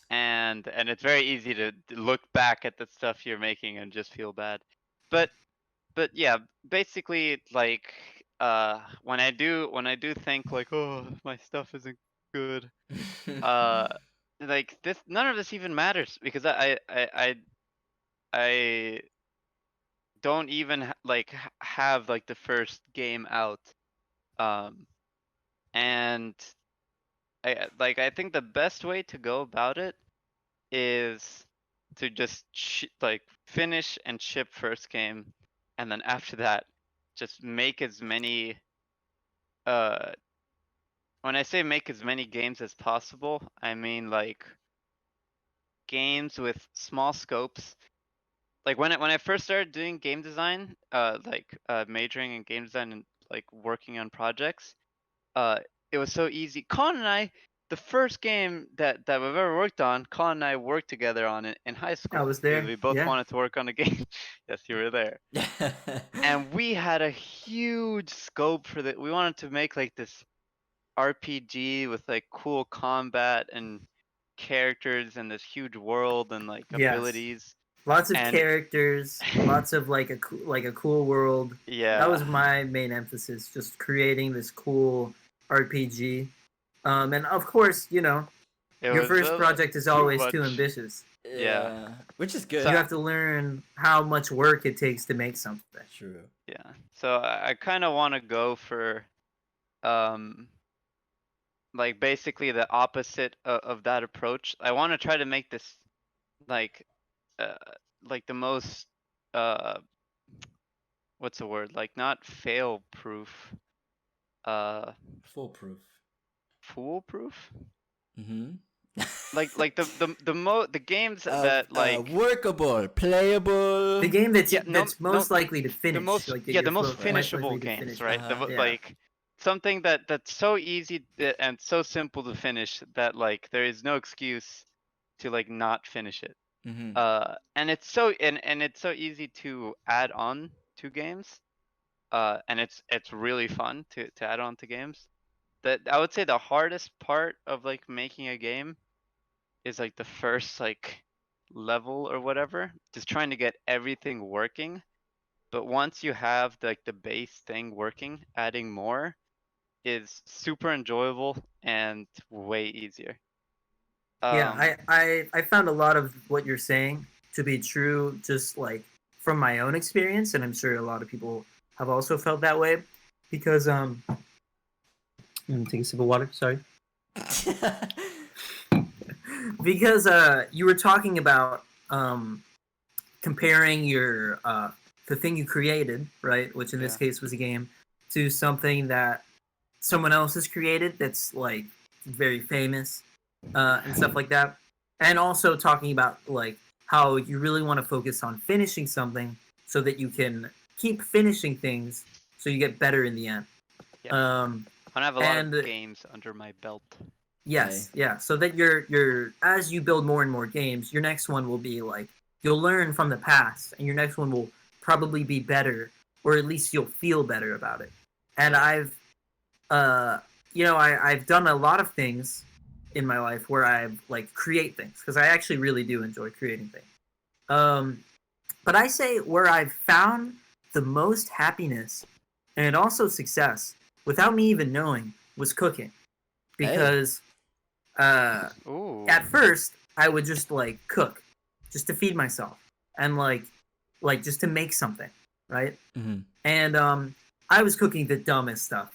And it's very easy to look back at the stuff you're making and just feel bad. But yeah, basically like when I do think like, oh, my stuff isn't good, uh like this none of this even matters because I don't even have like the first game out. Um and I think the best way to go about it is to just finish and ship first game, and then after that just make as many uh when I say make as many games as possible, I mean like games with small scopes. Like when I first started doing game design, majoring in game design and like working on projects, uh, it was so easy. Colin and I, the first game that we've ever worked on, Colin and I worked together on it in high
I
school
was
because
there.
we both
Yeah.
wanted to work on a game. Yes, you were there. And we had a huge scope for that. We wanted to make like this RPG with like cool combat and characters and this huge world and like
Yes.
abilities.
Lots of
And
characters, lots of like a cool world. That
yeah,
was my main emphasis, just creating this cool RPG. And of course,
it
your
was
first project is
too
always too
much.
ambitious.
Yeah.
Yeah, which is
So
You
good.
have to learn how much work it takes to make something.
True.
yeah. So I kind of want to go for um like basically the opposite of that approach. I want to try to make this like uh like the most uh what's the word? Like not fail proof, uh
Foolproof.
foolproof?
Mm-hmm.
Like the games that like
Workable, playable.
The game that's
yeah, no no
most likely to
the
finish,
most
like that
yeah,
you're
the most
most
finishable
likely to
games,
finish.
right?
Uh-huh.
Yeah.
Like something that's so easy and so simple to finish that like there is no excuse to like not finish it.
Mm-hmm.
And it's so and it's so easy to add on to games. And it's really fun to add on to games. That I would say the hardest part of like making a game is like the first like level or whatever, just trying to get everything working. But once you have like the base thing working, adding more is super enjoyable and way easier.
Yeah,
Um,
I found a lot of what you're saying to be true, just like from my own experience, and I'm sure a lot of people have also felt that way. Because let me take a sip of water. Sorry. Because you were talking about comparing your the thing you created, right, which in this
yeah,
case was a game, to something that someone else has created that's like very famous and stuff like that, and also talking about like how you really want to focus on finishing something so that you can keep finishing things so you get better in the end.
yeah.
Um,
I have a lot of
and
games under my belt.
Yes,
Hey.
yeah. So that you're as you build more and more games, your next one will be like you'll learn from the past, and your next one will probably be better, or at least you'll feel better about it. And
Yeah.
I've, uh, I've done a lot of things in my life where I've like create things because I actually really do enjoy creating things. Um, but I say where I've found the most happiness and also success without me even knowing was cooking
Hey.
because uh,
Ooh.
at first I would just like cook just to feed myself and like just to make something, right?
Mm-hmm.
And I was cooking the dumbest stuff.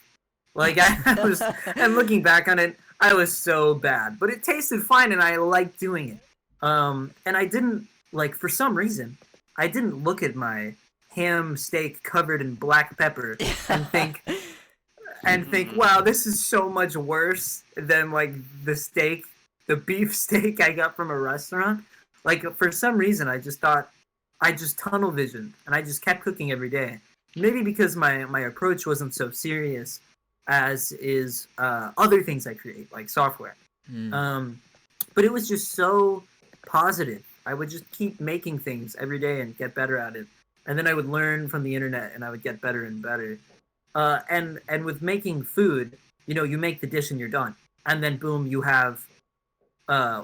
Like I was, and looking back on it, I was so bad, but it tasted fine and I liked doing it. And I didn't like for some reason I didn't look at my ham steak covered in black pepper and think,
Mhm.
wow, this is so much worse than like the beef steak I got from a restaurant. Like for some reason, I just thought I just tunnel visioned, and I just kept cooking every day. Maybe because my approach wasn't so serious as is other things I create, like software.
Mm.
Um, but it was just so positive. I would just keep making things every day and get better at it, and then I would learn from the internet, and I would get better and better. And with making food, you make the dish and you're done, and then boom, you have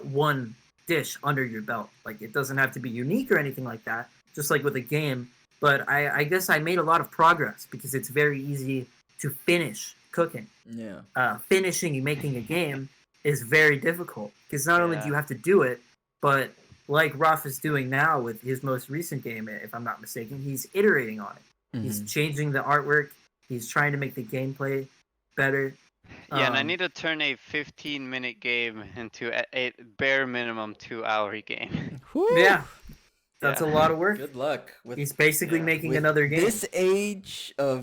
one dish under your belt. Like it doesn't have to be unique or anything like that. Just like with a game, but I guess I made a lot of progress because it's very easy to finish cooking.
Yeah.
Finishing and making a game is very difficult because not only do
Yeah.
you have to do it, but like Rafa's doing now with his most recent game, if I'm not mistaken, he's iterating on it. He's
Mm-hmm.
changing the artwork. He's trying to make the gameplay better.
Yeah, and I
Um,
need to turn a 15-minute game into a bare minimum 2-hour game.
Whew.
yeah, that's a
Yeah.
lot of work.
Good luck with
He's basically
Yeah.
making
with
another game.
this age of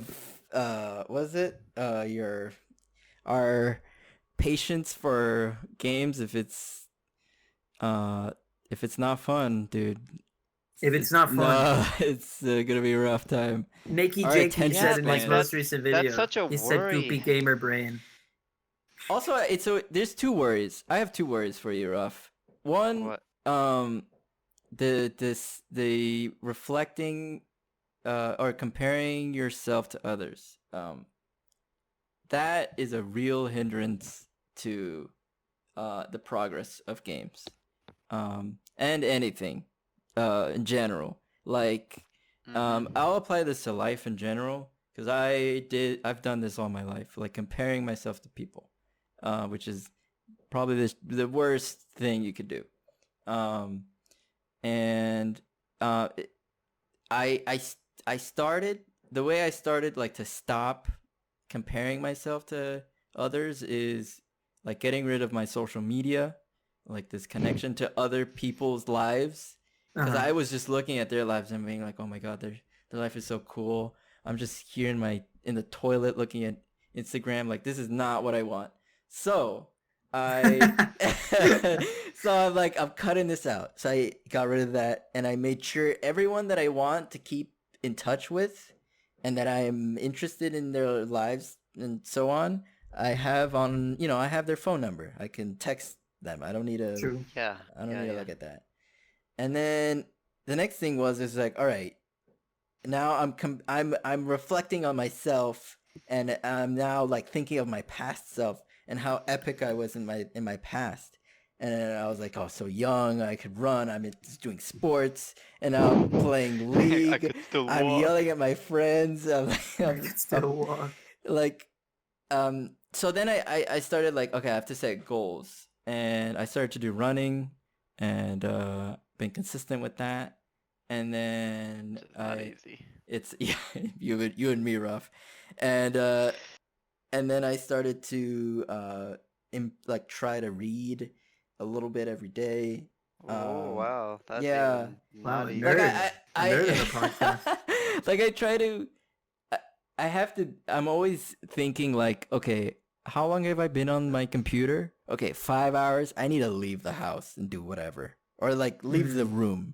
was it your our patience for games uh if it's not fun, dude.
If it's not fun,
No, it's gonna be a rough time.
Nikki
Our
Jakey
attention
Yeah,
said in his
span.
most recent
that's
video,
such a
he said
worry.
"goopy gamer brain."
Also, there's two worries. I have two worries for you, Ruff. One,
What?
the reflecting or comparing yourself to others. That is a real hindrance to the progress of games. And anything. in general. Like,
Mhm.
I'll apply this to life in general because I've done this all my life, like comparing myself to people, which is probably the worst thing you could do. Um, and it, I started the way I started like to stop comparing myself to others is like getting rid of my social media, like this connection to other people's lives, because
Uh-huh.
I was just looking at their lives and being like, oh my god, their life is so cool. I'm just here in the toilet looking at Instagram, like this is not what I want. So I so I'm like, I'm cutting this out. So I got rid of that and I made sure everyone that I want to keep in touch with and that I am interested in their lives and so on, I have on, I have their phone number. I can text them.
True.
Yeah.
I don't
Yeah.
need to
Yeah.
look at that. And then the next thing is like, all right, now I'm reflecting on myself and I'm now like thinking of my past self and how epic I was in my past. And I was like, oh, so young, I could run. I'm doing sports, and now I'm playing
I
League.
could still
I'm
walk.
yelling at my friends.
I can still walk.
Like, so then I started like, okay, I have to set goals, and I started to do running, and been consistent with that, and then
Which is not easy.
it's yeah, you and me, rough, and then I started to like try to read a little bit every day.
Oh wow, that's
Yeah,
even
Wow,
not
a
like
easy.
nerd. A nerd in the podcast.
like I try to I, I have to I'm always thinking like, okay, how long have I been on my computer? Okay, 5 hours. I need to leave the house and do whatever. Or like leave the
Mhm.
room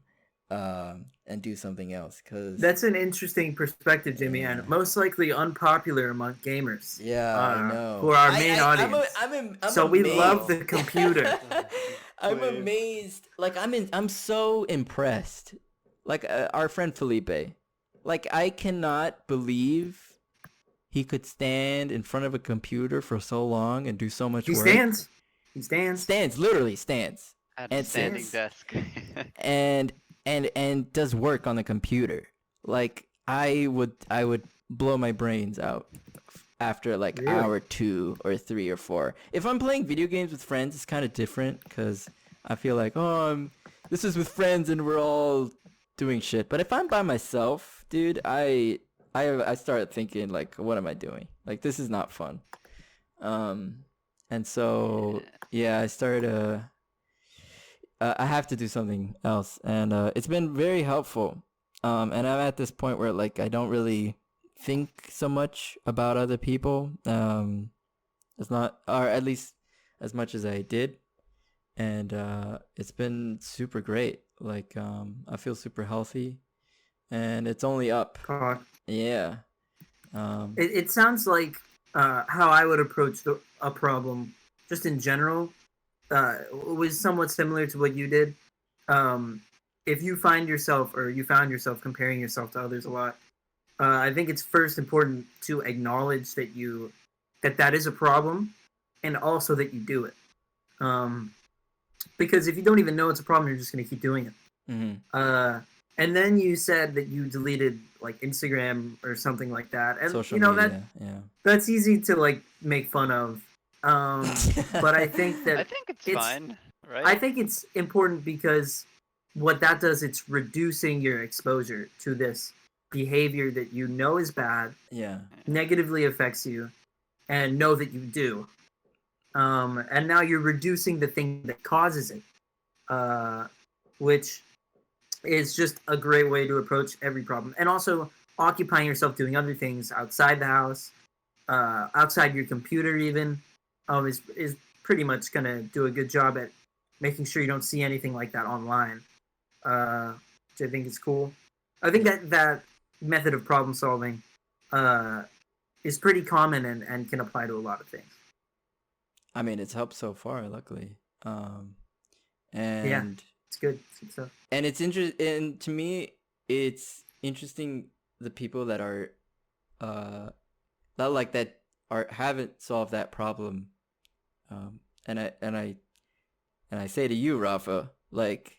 and do something else cuz
That's an interesting perspective, Jimmy,
yeah.
and most likely unpopular among gamers.
Yeah, I know.
For our main audience.
I'm
So we love
amazed.
the computer.
I'm
Wave.
amazed. Like I'm so impressed. Like our friend Felipe. Like I cannot believe he could stand in front of a computer for so long and do so much
He
work.
stands. He stands.
Stands, literally stands
At a
and
standing
sits
desk.
and and does work on the computer. Like I would blow my brains out after like
Really?
hour 2 or 3 or 4. If I'm playing video games with friends, it's kind of different because I feel like, oh, this is with friends and we're all doing shit. But if I'm by myself, dude, I start thinking like, what am I doing? Like this is not fun. Um, and so yeah, I started I have to do something else, and it's been very helpful. And I'm at this point where like I don't really think so much about other people. It's not, or at least as much as I did, and it's been super great. Like I feel super healthy, and it's only up.
God.
Yeah.
It sounds like how I would approach a problem, just in general, was somewhat similar to what you did. Um, if you find yourself or you found yourself comparing yourself to others a lot, I think it's first important to acknowledge that is a problem, and also that you do it. Um, because if you don't even know it's a problem, you're just going to keep doing it.
Mm-hmm.
And then you said that you deleted like Instagram or something like that, and
Social
that
media. Yeah.
that's easy to like make fun of. But I think
I
that
think it's
it's
fine, right?
I think it's important because what that does, it's reducing your exposure to this behavior that you know is bad,
Yeah.
negatively affects you, and know that you do. And now you're reducing the thing that causes it, which is just a great way to approach every problem. And also occupying yourself doing other things outside the house, outside your computer, even, is pretty much gonna do a good job at making sure you don't see anything like that online, which I think is cool. I think that method of problem solving is pretty common and can apply to a lot of things.
I mean, it's helped so far, luckily.
Yeah,
And
it's good. It's good stuff.
and it's interesting. And to me, it's interesting the people that are, that haven't solved that problem. And I say to you, Rafa, like,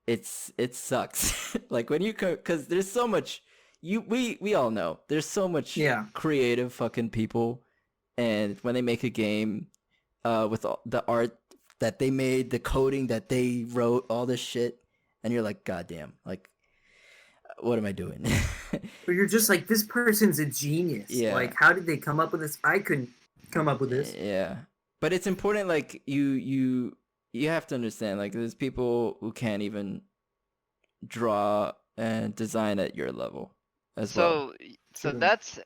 it's it sucks. Like when you because there's so much we all know there's so much
Yeah.
creative fucking people, and when they make a game, with all the art that they made, the coding that they wrote, all this shit, and you're like, goddamn, like, what am I doing?
But you're just like, this person's a genius.
Yeah.
Like, how did they come up with this? I couldn't come up with this.
Yeah, but it's important. Like you have to understand. Like there's people who can't even draw and design at your level as well.
So
True.
that's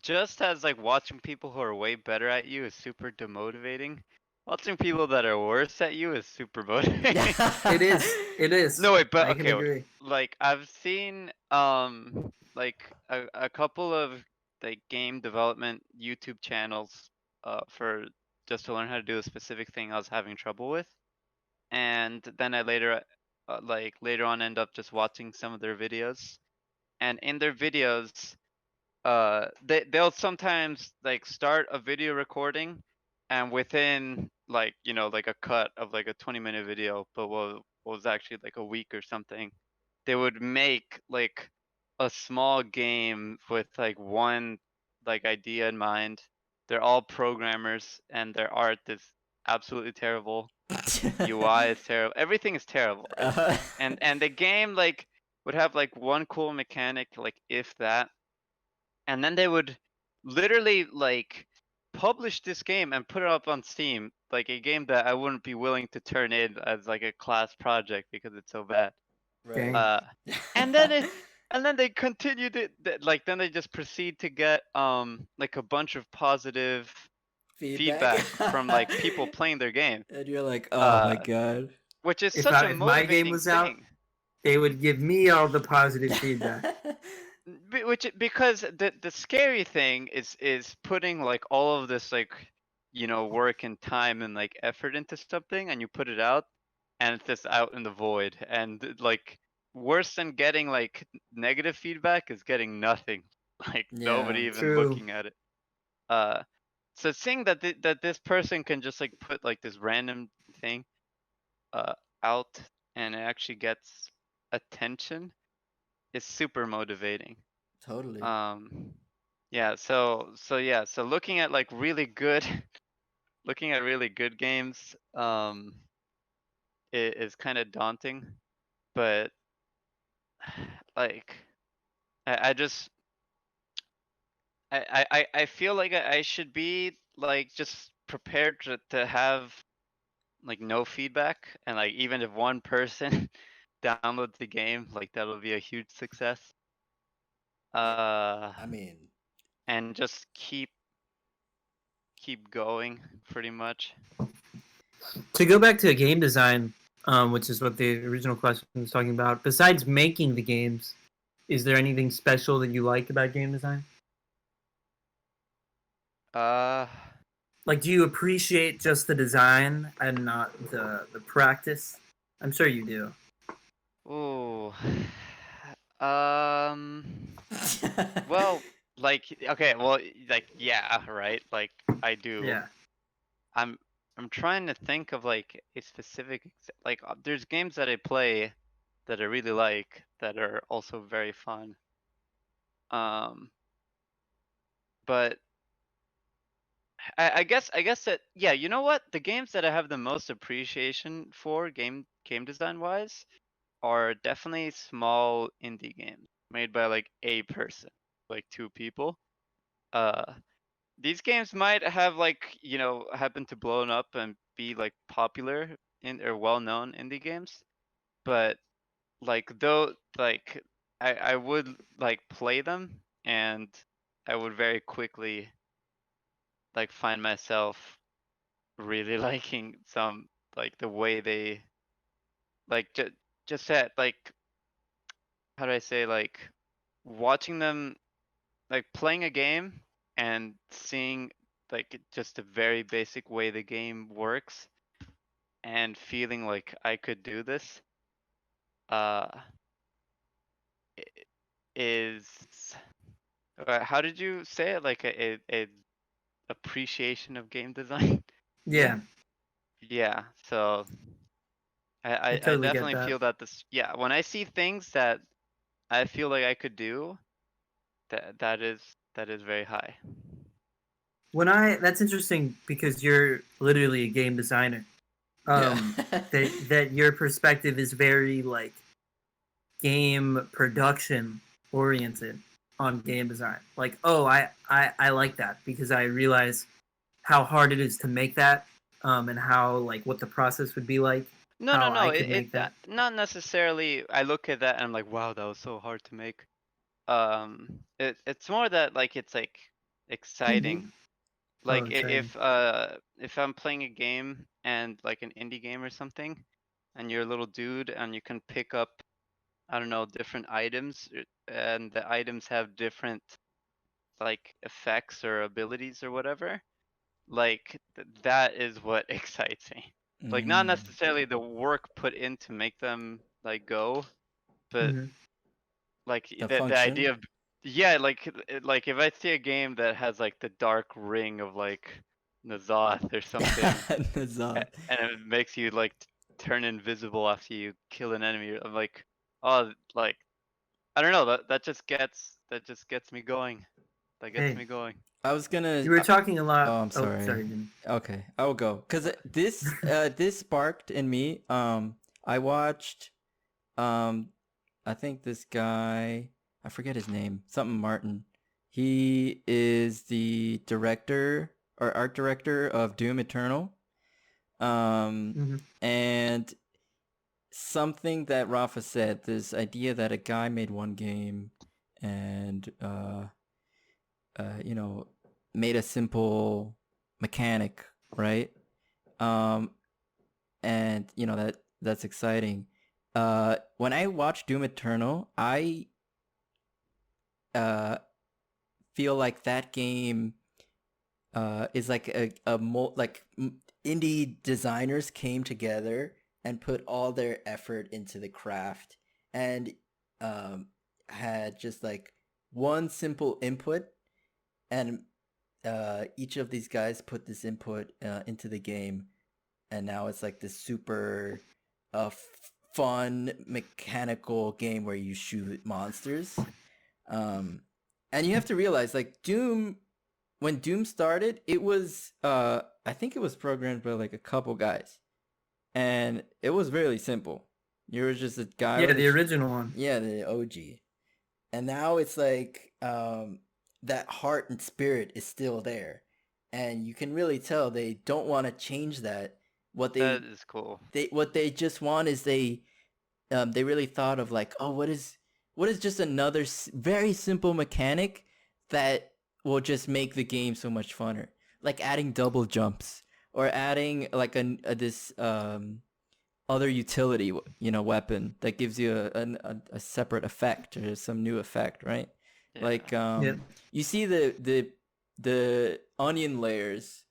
just as like watching people who are way better at you is super demotivating. Watching people that are worse at you is super motivating.
It is. It is.
No wait, but
I can
okay, wait.
agree.
Like I've seen like a couple of like game development YouTube channels for just to learn how to do a specific thing I was having trouble with. And then I later on end up just watching some of their videos. And in their videos, they'll sometimes like start a video recording, and within like like a cut of like a 20-minute video, but what was actually like a week or something, they would make like a small game with like one like idea in mind. They're all programmers, and their art is absolutely terrible. UI is terrible. Everything is terrible, right?
Uh-huh.
And the game like would have like one cool mechanic, like if that, and then they would literally like publish this game and put it up on Steam, like a game that I wouldn't be willing to turn in as like a class project because it's so bad.
Dang.
Uh, and then it, and then they continued it, like then they just proceed to get like a bunch of positive feedback from like people playing their game,
And you're like, oh my
uh,
god.
which is
If
such a
if my game
motivating
was out,
thing.
they would give me all the positive feedback.
Because the scary thing is putting like all of this like work and time and like effort into something, and you put it out and it's just out in the void, and like worse than getting like negative feedback is getting nothing. Like nobody
Yeah.
even
True.
looking at it. uh so seeing that that this person can just like put like this random thing uh out and it actually gets attention is super motivating.
Totally.
Yeah, so looking at like really good looking at really good games is kind of daunting, but like I just I feel like I should be like just prepared to have like no feedback, and like even if one person downloads the game, like that'll be a huge success.
I mean,
And just keep going pretty much.
To go back to game design, which is what the original question was talking about, besides making the games, is there anything special that you like about game design?
Uh
Like, do you appreciate just the design and not the practice? I'm sure you do.
Ooh. Um. Well, like okay, well, like yeah, right. Like I do.
Yeah.
I'm I'm trying to think of like a specific like there's games that I play that I really like that are also very fun. Um. But I guess that yeah, you know what? The games that I have the most appreciation for game design wise are definitely small indie games made by like a person, like two people. Uh, these games might have like happen to blow up and be like popular in or well known indie games, but like though like I would like play them, and I would very quickly like find myself really liking some like the way they like just that like how do I say like watching them like playing a game and seeing like just a very basic way the game works and feeling like I could do this uh i- is how did you say it, like a appreciation of game design.
Yeah.
Yeah, so
I
I
totally get
definitely
that.
feel that this, yeah, when I see things that I feel like I could do, that is very high.
That's interesting because you're literally a game designer.
Yeah.
That your perspective is very like game production oriented on game design. Like, oh, I like that because I realize how hard it is to make that, and how like what the process would be like,
No, no,
how
no.
I could make that.
Not necessarily. I look at that and I'm like, wow, that was so hard to make. It's more that like it's like exciting.
Oh,
Like
exciting.
if I'm playing a game and like an indie game or something, and you're a little dude and you can pick up, I don't know, different items, and the items have different like effects or abilities or whatever. Like that is what excites me. Like not
Mm,
necessarily the work put in to make them like go, but
Hmm.
like
the
the
function.
idea of, yeah, like like if I see a game that has like the dark ring of like Nazoth or something,
Nazar.
and it makes you like turn invisible after you kill an enemy, I'm like, oh, like I don't know, that just gets me going. That gets
Hey,
me going.
I was gonna.
you were talking a lot.
Oh, I'm
Oh,
sorry.
sorry, Jimmy.
Okay, I will go because this sparked in me. I watched. Um, I think this guy. I forget his name. Something Martin. He is the director or art director of Doom Eternal. Um,
Hmm.
and something that Rafa said. This idea that a guy made one game, and you know, made a simple mechanic, right? Um, and you know that's exciting. When I watch Doom Eternal, I uh feel like that game is like indie designers came together and put all their effort into the craft and um had just like one simple input and each of these guys put this input into the game, and now it's like this super fun mechanical game where you shoot monsters. Um, and you have to realize, like Doom, when Doom started, it was I think it was programmed by like a couple guys, and it was really simple. You were just a guy
Yeah,
with
the original one.
yeah, the OG, and now it's like that heart and spirit is still there, and you can really tell they don't want to change that. What
That is cool.
they just want is they really thought of like, oh, what is just another very simple mechanic that will just make the game so much funner, like adding double jumps or adding like this other utility, you know, weapon that gives you a separate effect or some new effect, right?
Yeah.
Like
Yeah.
you see the onion layers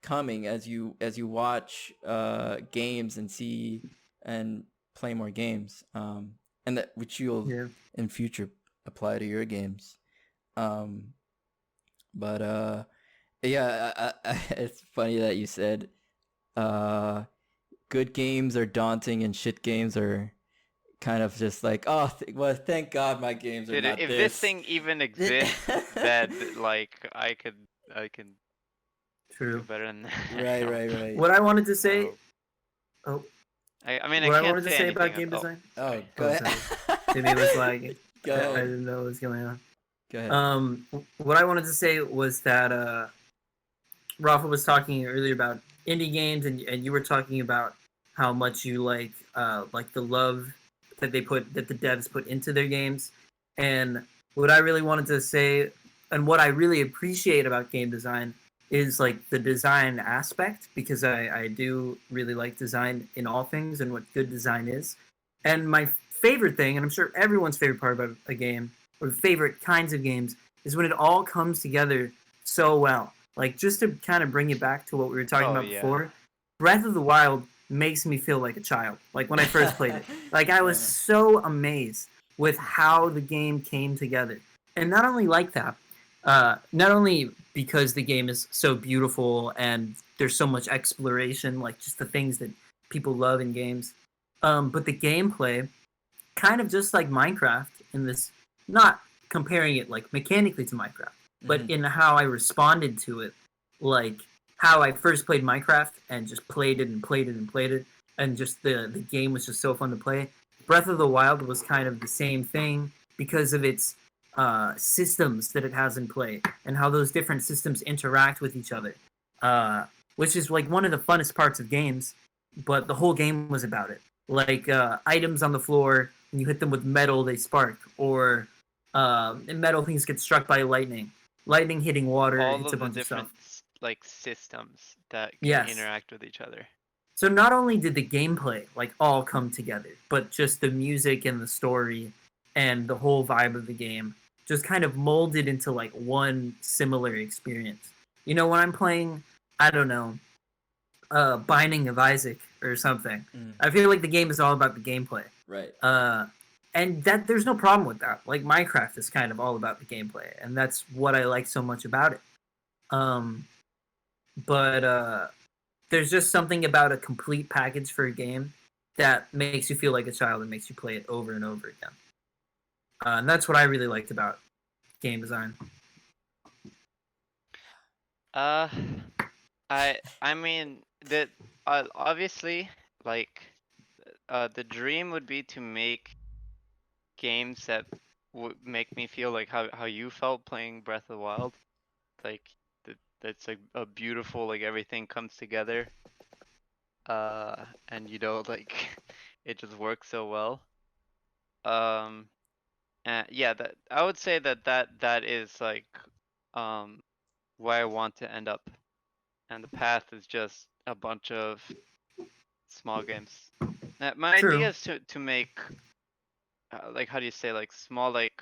coming as you watch games and see and play more games, and that which you'll
Yeah.
in future apply to your games. Um, but yeah, it's funny that you said uh good games are daunting and shit games are kind of just like, oh, well, thank God my games are
Dude,
not
if this
this.
thing even exists, then like I can do
True.
better than that.
Right,
I
right,
hope.
right.
What I wanted to
I
say.
hope.
Oh,
I mean, I
what I
can't
wanted to
say
say
anything.
about game
Oh,
design.
Oh,
sorry.
go
Oh,
ahead.
sorry. Jimmy was lagging.
Go
I
ahead.
didn't know what was going on.
Go ahead.
What I wanted to say was that Rafa was talking earlier about indie games, and you were talking about how much you like the love that the devs put into their games. And what I really wanted to say, and what I really appreciate about game design, is like the design aspect, because I do really like design in all things and what good design is. And my favorite thing, and I'm sure everyone's favorite part about a game, or favorite kinds of games, is when it all comes together so well. Like, just to kind of bring it back to what we were talking
Oh
about
yeah.
before, Breath of the Wild makes me feel like a child. Like when I first played it, like I was so amazed with how the game came together. And not only like that, Not only because the game is so beautiful and there's so much exploration, like just the things that people love in games, but the gameplay, kind of just like Minecraft in this, not comparing it like mechanically to Minecraft, but in how I responded to it, like how I first played Minecraft and just played it and played it and played it, and just the game was just so fun to play. Breath of the Wild was kind of the same thing because of its systems that it has in play and how those different systems interact with each other, which is like one of the funnest parts of games. But the whole game was about it. Like items on the floor, when you hit them with metal, they spark, or metal things get struck by lightning. Lightning hitting water,
All
it's a
of the
bunch of stuff.
different like systems that can
Yes.
interact with each other.
So not only did the gameplay like all come together, but just the music and the story and the whole vibe of the game just kind of molded into like one similar experience. You know, when I'm playing, I don't know, Binding of Isaac or something, I feel like the game is all about the gameplay.
Right.
And that there's no problem with that. Like Minecraft is kind of all about the gameplay, and that's what I like so much about it. But there's just something about a complete package for a game that makes you feel like a child and makes you play it over and over again. And that's what I really liked about game design.
I mean that obviously like the dream would be to make games that would make me feel like how you felt playing Breath of the Wild, like that's like a beautiful, like everything comes together, and you know, like it just works so well. Yeah, that I would say that is like where I want to end up, and the path is just a bunch of small games. My
True.
idea is to make like, how do you say, like small, like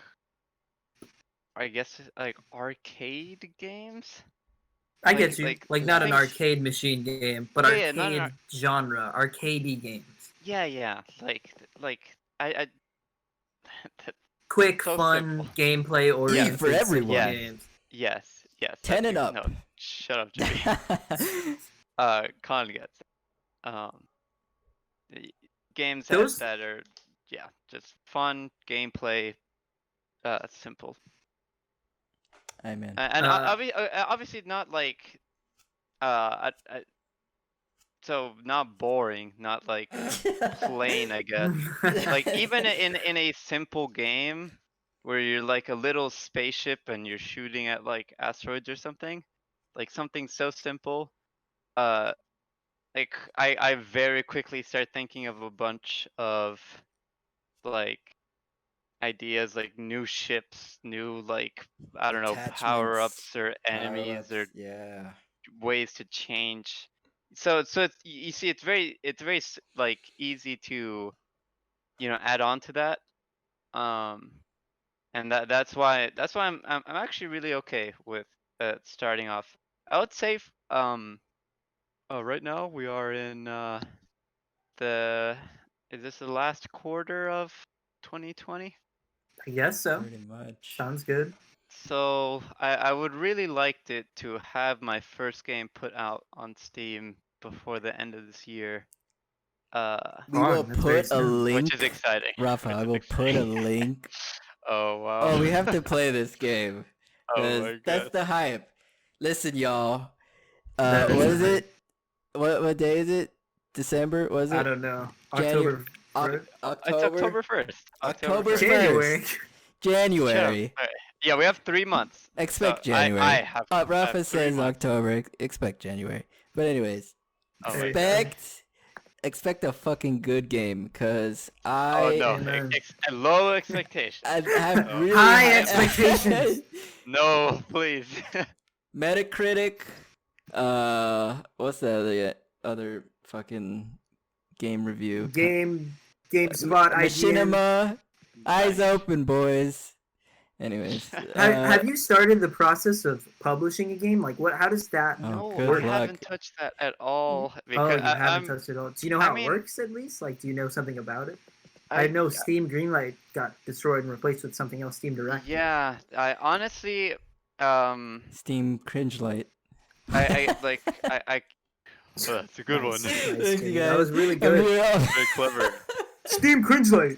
I guess like arcade games.
I get you. Like not an
things-
arcade machine game, but
Yeah, not an
arcade genre, arcadey games.
Yeah, like I that,
Quick,
So
fun,
simple.
gameplay oriented
for everyone.
Yes.
games.
yes.
10 and up.
No, shut up, Jimmy. Collin gets it. The games
Those-
that are just fun gameplay, simple.
Amen.
And obviously not like so not boring, not like plain, I guess. Like even in a simple game where you're like a little spaceship and you're shooting at like asteroids or something, like something so simple, like I very quickly start thinking of a bunch of like ideas, like new ships, new, like I don't know, power-ups or enemies or
yeah.
ways to change. So it's you see, it's very like easy to, you know, add on to that. And that's why I'm actually really okay with starting off. I would say right now we are in is this the last quarter of 2020?
I guess so.
Pretty much.
Sounds good.
So I would really like to have my first game put out on Steam before the end of this year.
We will
That's very
put a
soon.
link.
Which is exciting.
Rafa,
which
I
is
will put a
exciting.
link.
Oh wow.
Oh, we have to play this game.
Oh
'cause
my
that's
god.
the hype. Listen, y'all.
That
What
is
is it? What day is it? December? Was it?
I don't know.
January-
October.
It's
October.
October 1st.
October
1st.
January.
Shut up.
January.
Alright. Yeah, we have 3 months.
Expect
So
January.
I have. I have
Rafa
3
says
months.
October. Expect January. But anyways,
Oh my
Hey.
god.
expect a fucking good game, cause
Oh
I
no.
Amen.
Low expectations.
I have
Oh.
really
High expectations.
No, please.
Metacritic. What's the other fucking game review?
GameSpot, IGN.
Machinima. Eyes
Nice.
open, boys. Anyways,
Have you started the process of publishing a game? Like, what? How does that?
Oh,
No,
good
I
luck.
haven't touched that at all.
Oh,
Because
you haven't
I'm,
touched it all. Do you know
I
how
mean-
it works at least? Like, do you know something about it? I know Steam Greenlight got destroyed and replaced with something else, Steam Direct.
Yeah, I honestly,
Steam cringe light.
I that's a good one.
Nice,
Thank you
Jamie. That
guys.
was really
I'm
good.
here all-
Very clever.
Steam cringe light.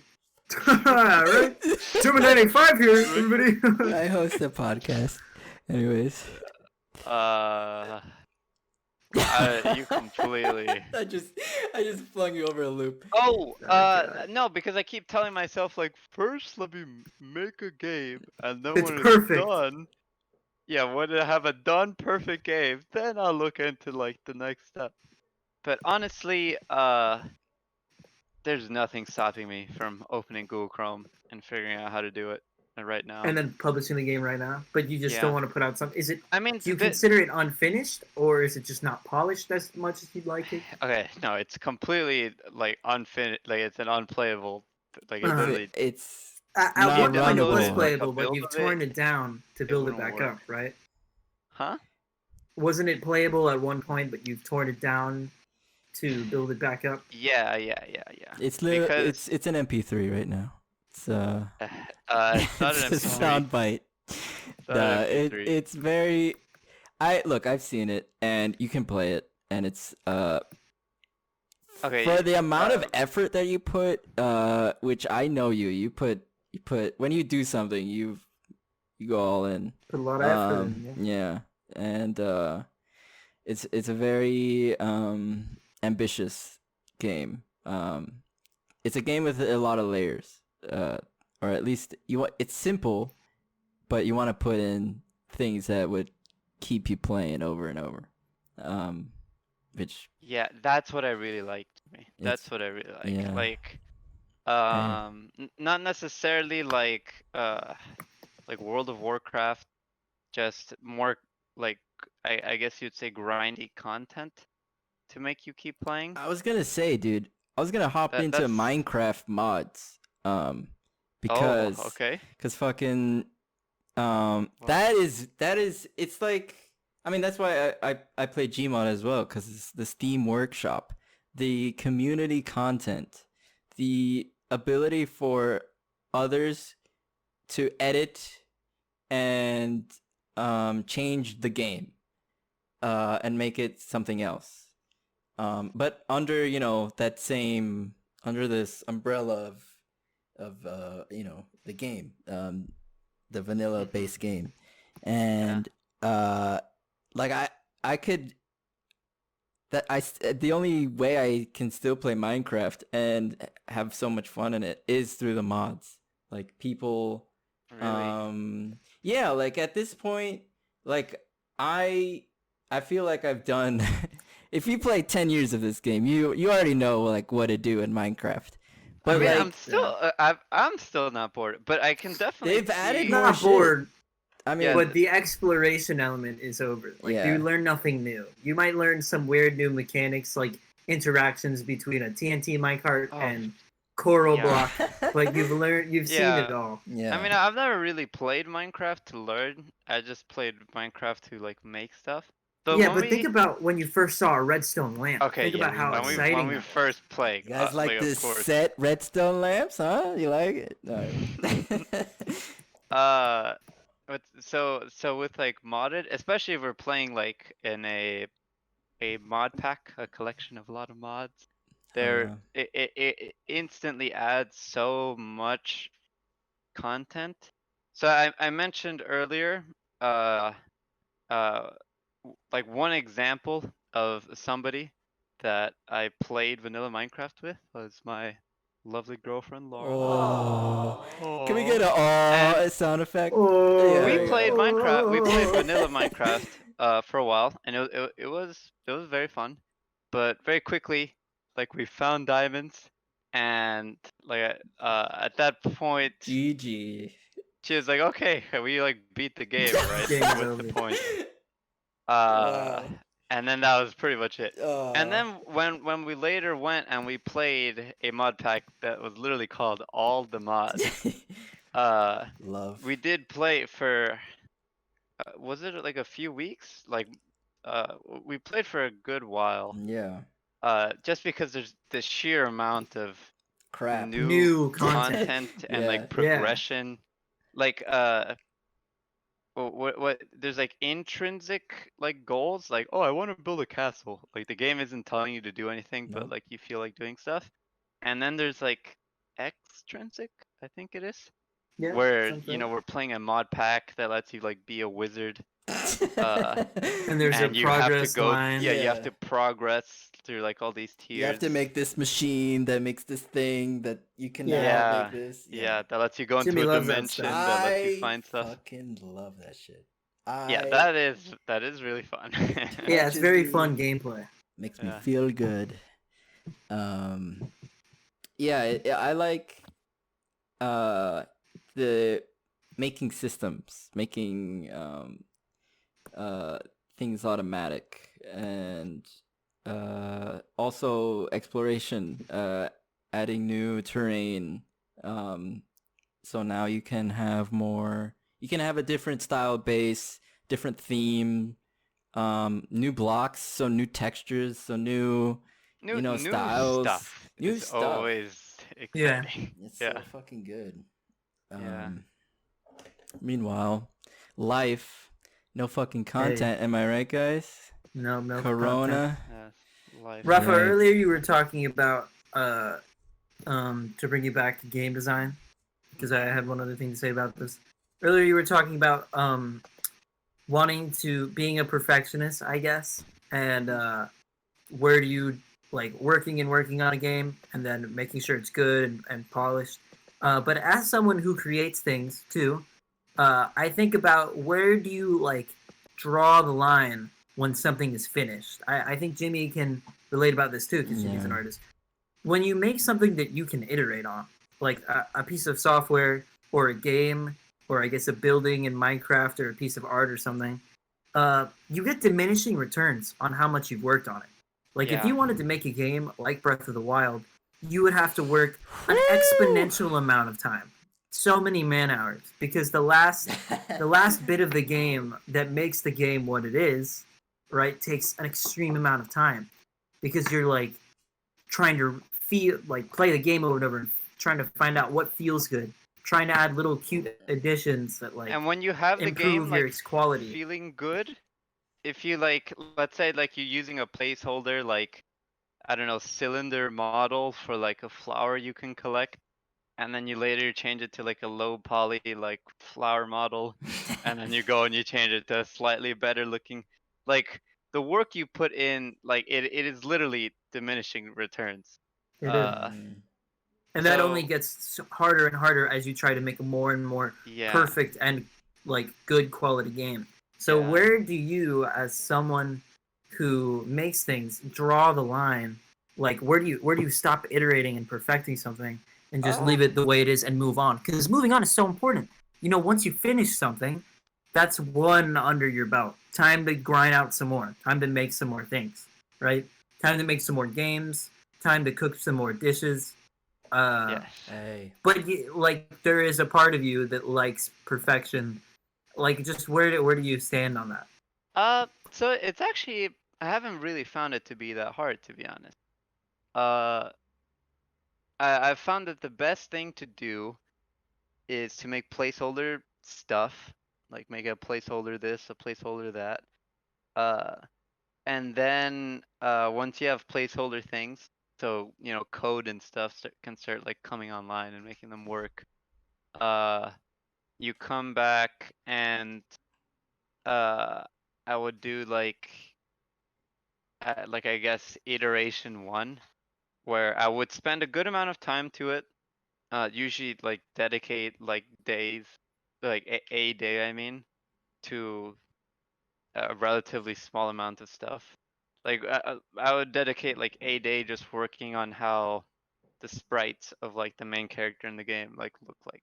Right? Terminating 5 here, everybody.
I host a podcast. Anyways.
You completely.
I just flung you over a loop.
Oh,
God.
no, because I keep telling myself like, first let me make a game, and then
It's
when
perfect.
it's done, yeah, when I have a done perfect game, then I'll look into like the next step. But honestly, there's nothing stopping me from opening Google Chrome and figuring out how to do it right now.
And then publishing the game right now, but you just
Yeah.
don't want to put out something. Is it?
I mean,
Do you consider it unfinished, or is it just not polished as much as you'd like it?
okay, no, it's completely like unfinished, like it's an unplayable, like it
Uh-huh.
literally.
It's
At
not
one point it was
runnable.
playable, but
build
you've
of
torn
it,
it down to build it
wouldn't
back
work.
up, right?
Huh?
Wasn't it playable at one point, but you've torn it down to build it back up?
Yeah.
It's
Because
it's an MP3 right now. It's
it's not an
it's a
MP3.
soundbite.
It's not an MP3.
It's very. I've seen it and you can play it and it's
Okay,
for the amount of effort that you put which I know you put when you do something you go all in.
Put a lot of effort in.
Yeah, and it's a very ambitious game. It's a game with a lot of layers, or at least it's simple, but you want to put in things that would keep you playing over and over. Which
yeah, that's what I really liked. That's
It's-
what I really like.
yeah.
Like,
Yeah.
not necessarily like World of Warcraft, just more like I guess you'd say grindy content to make you keep playing.
I was gonna say, dude, I was gonna hop into
That's-
Minecraft mods, because
Oh, okay.
fucking that is it's like, I mean, that's why I play Gmod as well, because it's the Steam Workshop, the community content, the ability for others to edit and change the game and make it something else, but under that same, under this umbrella of the game, the vanilla based game. And like I could, the only way I can still play Minecraft and have so much fun in it is through the mods. Like people,
Really?
yeah, like at this point, like I feel like I've done if you play 10 years of this game, you already know like what to do in Minecraft. But
I mean,
like
I'm still I'm still not bored, but I can definitely
they've added
see-
more
Not
shit.
bored,
I mean,
Yeah,
but the exploration element is over. Like
Yeah.
you learn nothing new. You might learn some weird new mechanics, like interactions between a TNT minecart
Oh.
and coral
Yeah.
block, but you've seen
Yeah.
it all.
yeah.
I mean, I've never really played Minecraft to learn. I just played Minecraft to like make stuff. But
yeah,
when
but think about when you first saw a redstone lamp.
okay,
think
yeah,
about how
when
exciting
we
that
first played.
You guys like
of
this
course.
set redstone lamps, huh? You like it? No.
But so with like modded, especially if we're playing like in a mod pack, a collection of a lot of mods, there it instantly adds so much content. So I mentioned earlier, like one example of somebody that I played vanilla Minecraft with was my lovely girlfriend Laura.
Oh. Can we get a
And-
sound effect?
Oh,
Yeah,
We
yeah.
played Minecraft. We played vanilla Minecraft for a while, and it was very fun. But very quickly, like we found diamonds, and like at that point,
GG.
she was like, "Okay, we like beat the game, right?
Game's
What's
over.
the point?"
Wow.
And then that was pretty much it.
Oh.
And then when we later went and we played a mod pack that was literally called All the Mods,
Love.
we did play for was it like a few weeks? Like we played for a good while.
Yeah.
Just because there's the sheer amount of
Crap.
New
content and
Yeah.
like progression. Like what there's like intrinsic like goals, like, oh, I want to build a castle. Like the game isn't telling you to do anything, but
Nope.
like you feel like doing stuff. And then there's like extrinsic, I think it is,
Yeah,
where
something.
we're playing a mod pack that lets you like be a wizard. Uh,
And there's a
and you have to
progress
go,
line.
yeah, you have
Yeah.
to progress through like all these
You have
tiers.
to make this machine that makes this thing that you can now
Yeah.
make
Yeah,
this.
yeah, that lets you go
Jimmy
into a
loves that stuff.
dimension that lets you
I
find stuff.
fucking love that shit.
Yeah,
I
that is really fun.
Yeah, it's
touches
very
me,
fun gameplay.
makes me
Yeah.
feel good. Um, yeah, I like the making systems, making things automatic, and also exploration, adding new terrain. So now you can have more. You can have a different style base, different theme, new blocks, so new textures, so new,
New
styles,
stuff
new
is
stuff.
always
Yeah.
exciting.
It's
Yeah.
so fucking good.
Yeah.
Meanwhile, life, no fucking content. Am I right, guys?
No content.
Corona.
Yeah. Life.
Rafa,
Yikes.
earlier you were talking about to bring you back to game design, because I had one other thing to say about this. Earlier you were talking about wanting to being a perfectionist, I guess, and where do you like working on a game and then making sure it's good and polished. But as someone who creates things too, I think about where do you like draw the line when something is finished. I think Jimmy can relate about this too because Jimmy's an
Yeah.
artist. When you make something that you can iterate on, like a piece of software or a game, or I guess a building in Minecraft or a piece of art or something, you get diminishing returns on how much you've worked on it. Like if
Yeah.
you wanted to make a game like Breath of the Wild, you would have to work an exponential amount of time, so many man hours, because the last bit of the game that makes the game what it is, right, takes an extreme amount of time, because you're like trying to feel like play the game over and over, and trying to find out what feels good, trying to add little cute additions that like
And when you have the game
improve your
like
quality.
feeling good, if you like, let's say like you're using a placeholder, like, I don't know, cylinder model for like a flower you can collect, and then you later change it to like a low poly like flower model, and then you go and you change it to a slightly better looking, like the work you put in, like it is literally diminishing returns.
It is.
Mm.
And that only
So
gets harder and harder as you try to make a more and more
yeah,
perfect and like good quality game. So
Yeah.
where do you, as someone who makes things, draw the line? Like where do you stop iterating and perfecting something and just leave it the way it is and move on? Because moving on is so important. You know, once you finish something, that's one under your belt. Time to grind out some more. Time to make some more things, right? Time to make some more games. Time to cook some more dishes.
yes.
Hey.
But like there is a part of you that likes perfection. Like just where do you stand on that?
So it's actually, I haven't really found it to be that hard, to be honest. I've found that the best thing to do is to make placeholder stuff, like make a placeholder this, a placeholder that. And then once you have placeholder things, so code and stuff can start like coming online and making them work. You come back and I would do like I guess iteration 1, where I would spend a good amount of time to it. Usually like dedicate like days, like a day, I mean, to a relatively small amount of stuff. Like I would dedicate like a day just working on how the sprites of like the main character in the game like look like.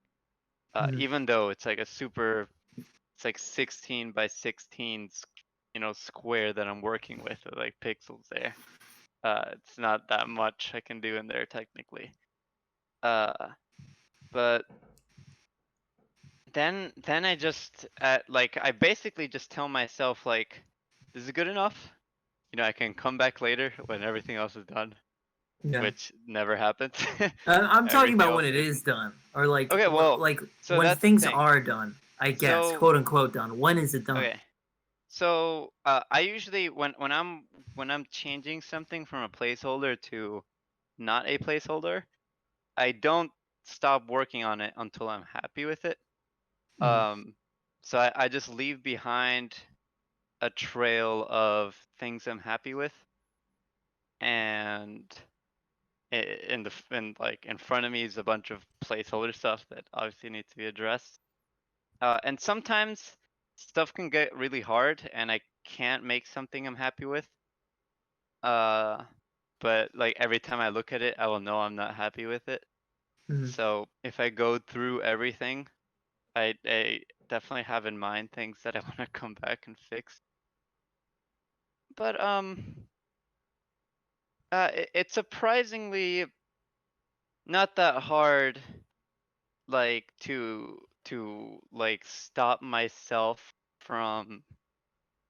Mhm.
Even though it's like it's like 16 by 16 square that I'm working with, like pixels there. It's not that much I can do in there technically. But then I just like I basically just tell myself like, this is good enough. I can come back later when everything else is done,
Yeah.
which never happens.
I'm talking
Everything
about when
else
it is
isn't.
done, or like
Okay, well,
like
so
when
that's the
things
thing.
are done. I guess,
So
quote unquote, done? When is it done?
okay. So I usually when I'm changing something from a placeholder to not a placeholder, I don't stop working on it until I'm happy with it.
Mhm.
So I just leave behind a trail of things I'm happy with, and like in front of me is a bunch of placeholder stuff that obviously needs to be addressed. And sometimes stuff can get really hard, and I can't make something I'm happy with. But like every time I look at it, I will know I'm not happy with it.
Mhm.
So if I go through everything, I definitely have in mind things that I want to come back and fix. But it's surprisingly not that hard, like to like stop myself from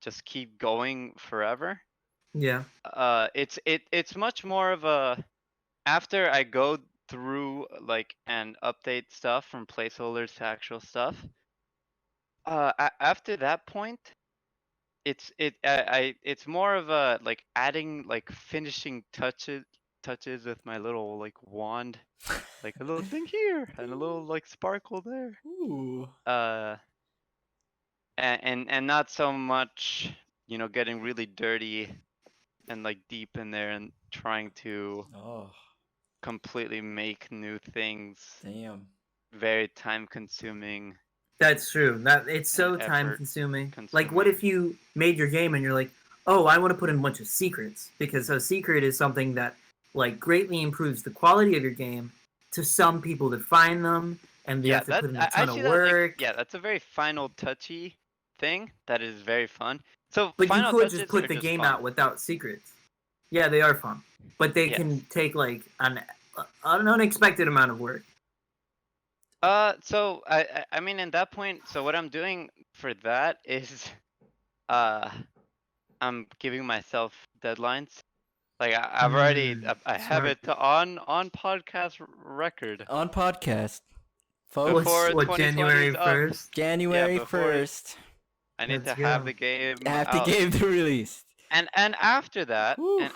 just keep going forever.
Yeah.
It's much more of a, after I go through like and update stuff from placeholders to actual stuff. After that point, it's more of a like adding like finishing touches with my little like wand, like a little thing here and a little like sparkle there.
Ooh.
Uh, and not so much, getting really dirty and like deep in there and trying to
Oh,
completely make new things.
damn.
Very time consuming
That's true. That it's
and
so time
effort
consuming. Like, what
consuming.
if you made your game and you're like, oh, I want to put in a bunch of secrets because a secret is something that like greatly improves the quality of your game to some people to find them, and you
Yeah,
have to put in a
I
ton of
see that like,
work.
yeah, that's a very final touchy thing that is very fun. So
But you
final
could just
touches are
put the
just
game
fun.
out without secrets. Yeah, they are fun, but they
Yes.
can take like an unexpected amount of work.
So I mean in that point, so what I'm doing for that is uh I'm giving myself deadlines. Like I've already I have
Smart.
it on podcast record.
On podcast, folks,
Before
What
2020 is
January
up.
1st?
Yeah,
January
before
1st,
I need
Let's
to have
go.
the game
have the
out.
game to release.
And after that,
Whew.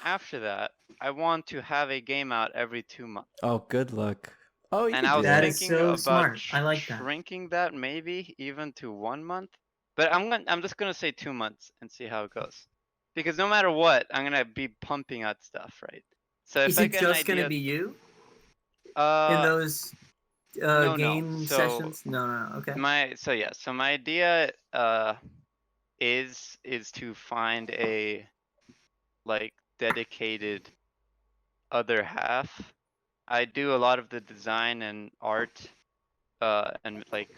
I want to have a game out every 2 months.
Oh, good luck. Oh, you
And
could
I
do
was
That
that.
is
thinking
so
about
smart. I like that.
shrinking that maybe even to 1 month. But I'm just gonna say 2 months and see how it goes. Because no matter what, I'm gonna be pumping out stuff, right? So if
Is
I
it
get an
just gonna
idea,
be you in
uh,
those
no.
game
So
sessions? No. Okay.
so my idea is to find a like dedicated other half. I do a lot of the design and art, and like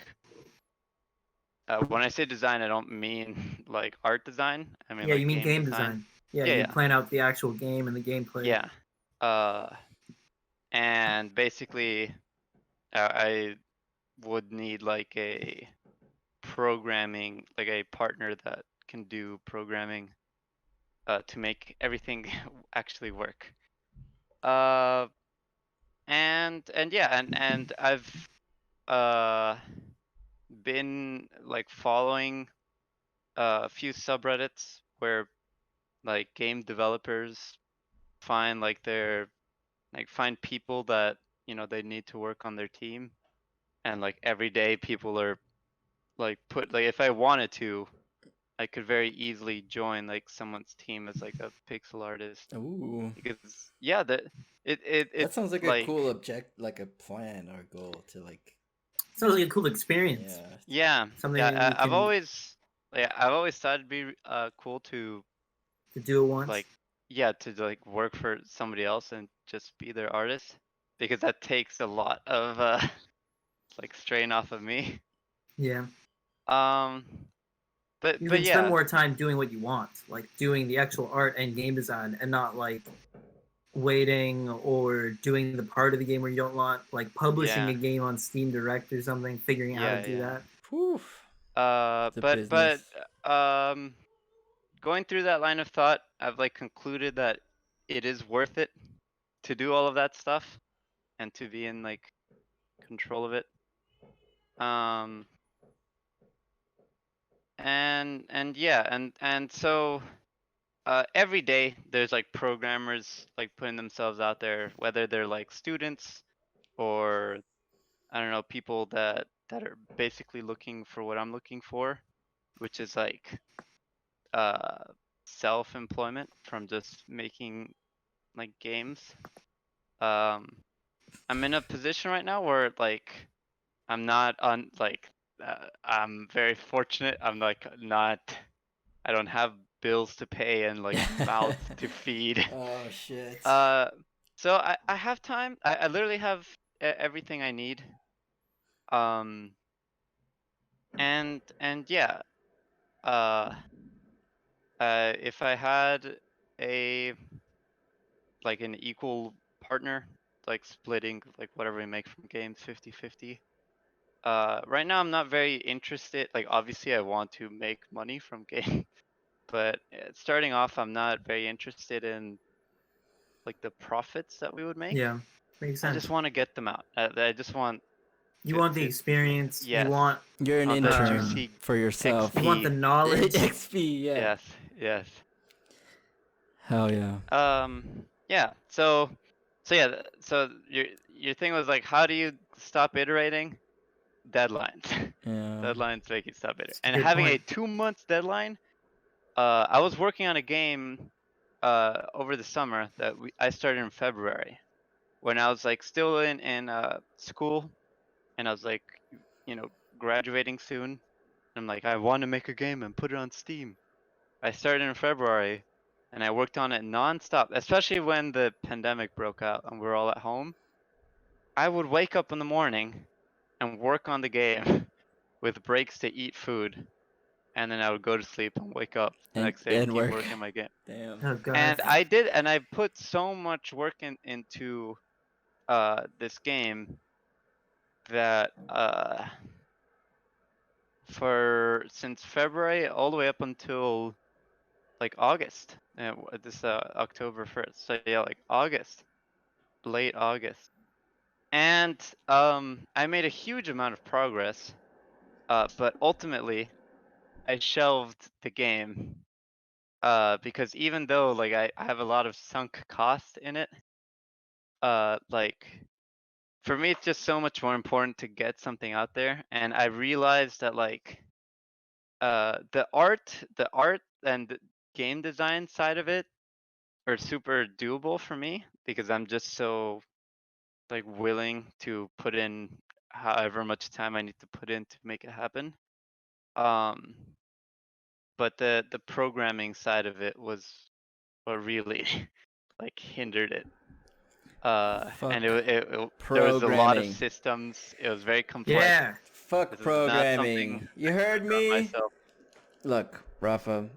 when I say design, I don't mean like art design. I mean
Yeah, you
like
mean
game
game
design.
design. Yeah,
Yeah,
you
yeah,
plan out the actual game and the gameplay.
yeah. Uh, and basically, I would need like a programming, like a partner that can do programming, to make everything actually work. Uh, and yeah, and I've uh been like following a few subreddits where like game developers find like their like find people that they need to work on their team, and like every day people are like put like if I wanted to, I could very easily join like someone's team as like a pixel artist,
Ooh,
because yeah, that it
that sounds like a
like
cool object, like a plan or goal to like.
Sounds like a cool experience.
Yeah.
yeah,
Something that
yeah,
you can
I've always thought it'd be cool
to do it once.
like yeah, to like work for somebody else and just be their artist, because that takes a lot of like strain off of me.
Yeah.
Um,
You
but
can spend
yeah,
more time doing what you want, like doing the actual art and game design, and not like waiting or doing the part of the game where you don't want, like publishing
yeah,
a game on Steam Direct or something, figuring out how to do
yeah.
that.
Whew. The
But
business.
um, going through that line of thought, I've like concluded that it is worth it to do all of that stuff and to be in like control of it. Um, and so every day there's like programmers like putting themselves out there, whether they're like students or I don't know, people that are basically looking for what I'm looking for, which is like uh self-employment from just making like games. Um I'm in a position right now where like I'm not on like I'm very fortunate. I'm like not I don't have bills to pay and like mouths to feed.
Oh shit.
So I have time. I literally have everything I need. Um and yeah, uh if I had a like an equal partner, like splitting like whatever we make from games 50-50. Right now I'm not very interested. Like obviously I want to make money from games, but starting off I'm not very interested in like the profits that we would make.
Yeah, makes
I
sense.
just want to get them out. I just want
You want the
to
experience.
yes.
You want
You're an
On the
intern
juicy
for yourself.
you want the
XP.
knowledge.
XP, yeah.
Yes.
Hell yeah.
Yeah. So yeah. So your thing was like, how do you stop iterating? Deadlines.
Yeah.
Deadlines make you stop iterating.
That's a
And
good
having a
point.
2 month deadline. I was working on a game over the summer that I started in February when I was like still in school, and I was like, you know, graduating soon. I'm like, I want to make a game and put it on Steam. I started in February, and I worked on it nonstop, especially when the pandemic broke out and we were all at home. I would wake up in the morning and work on the game with breaks to eat food, and then I would go to sleep and wake up the next day and
And
keep
work.
working my game.
Damn.
Oh god.
And I did, and I put so much work into this game that for since February all the way up until like August. This October 1st. So yeah, like August, late August. And I made a huge amount of progress. But ultimately I shelved the game. Because even though like I have a lot of sunk cost in it, like for me it's just so much more important to get something out there. And I realized that like the art and the game design side of it are super doable for me because I'm just so like willing to put in however much time I need to put in to make it happen. Um, but the programming side of it was what really like hindered it.
Fuck
And there was a lot of
programming.
systems. It was very complex.
Yeah.
Fuck
This is not
programming.
something
You
I could
heard
have done
me?
myself.
Look, Rafa,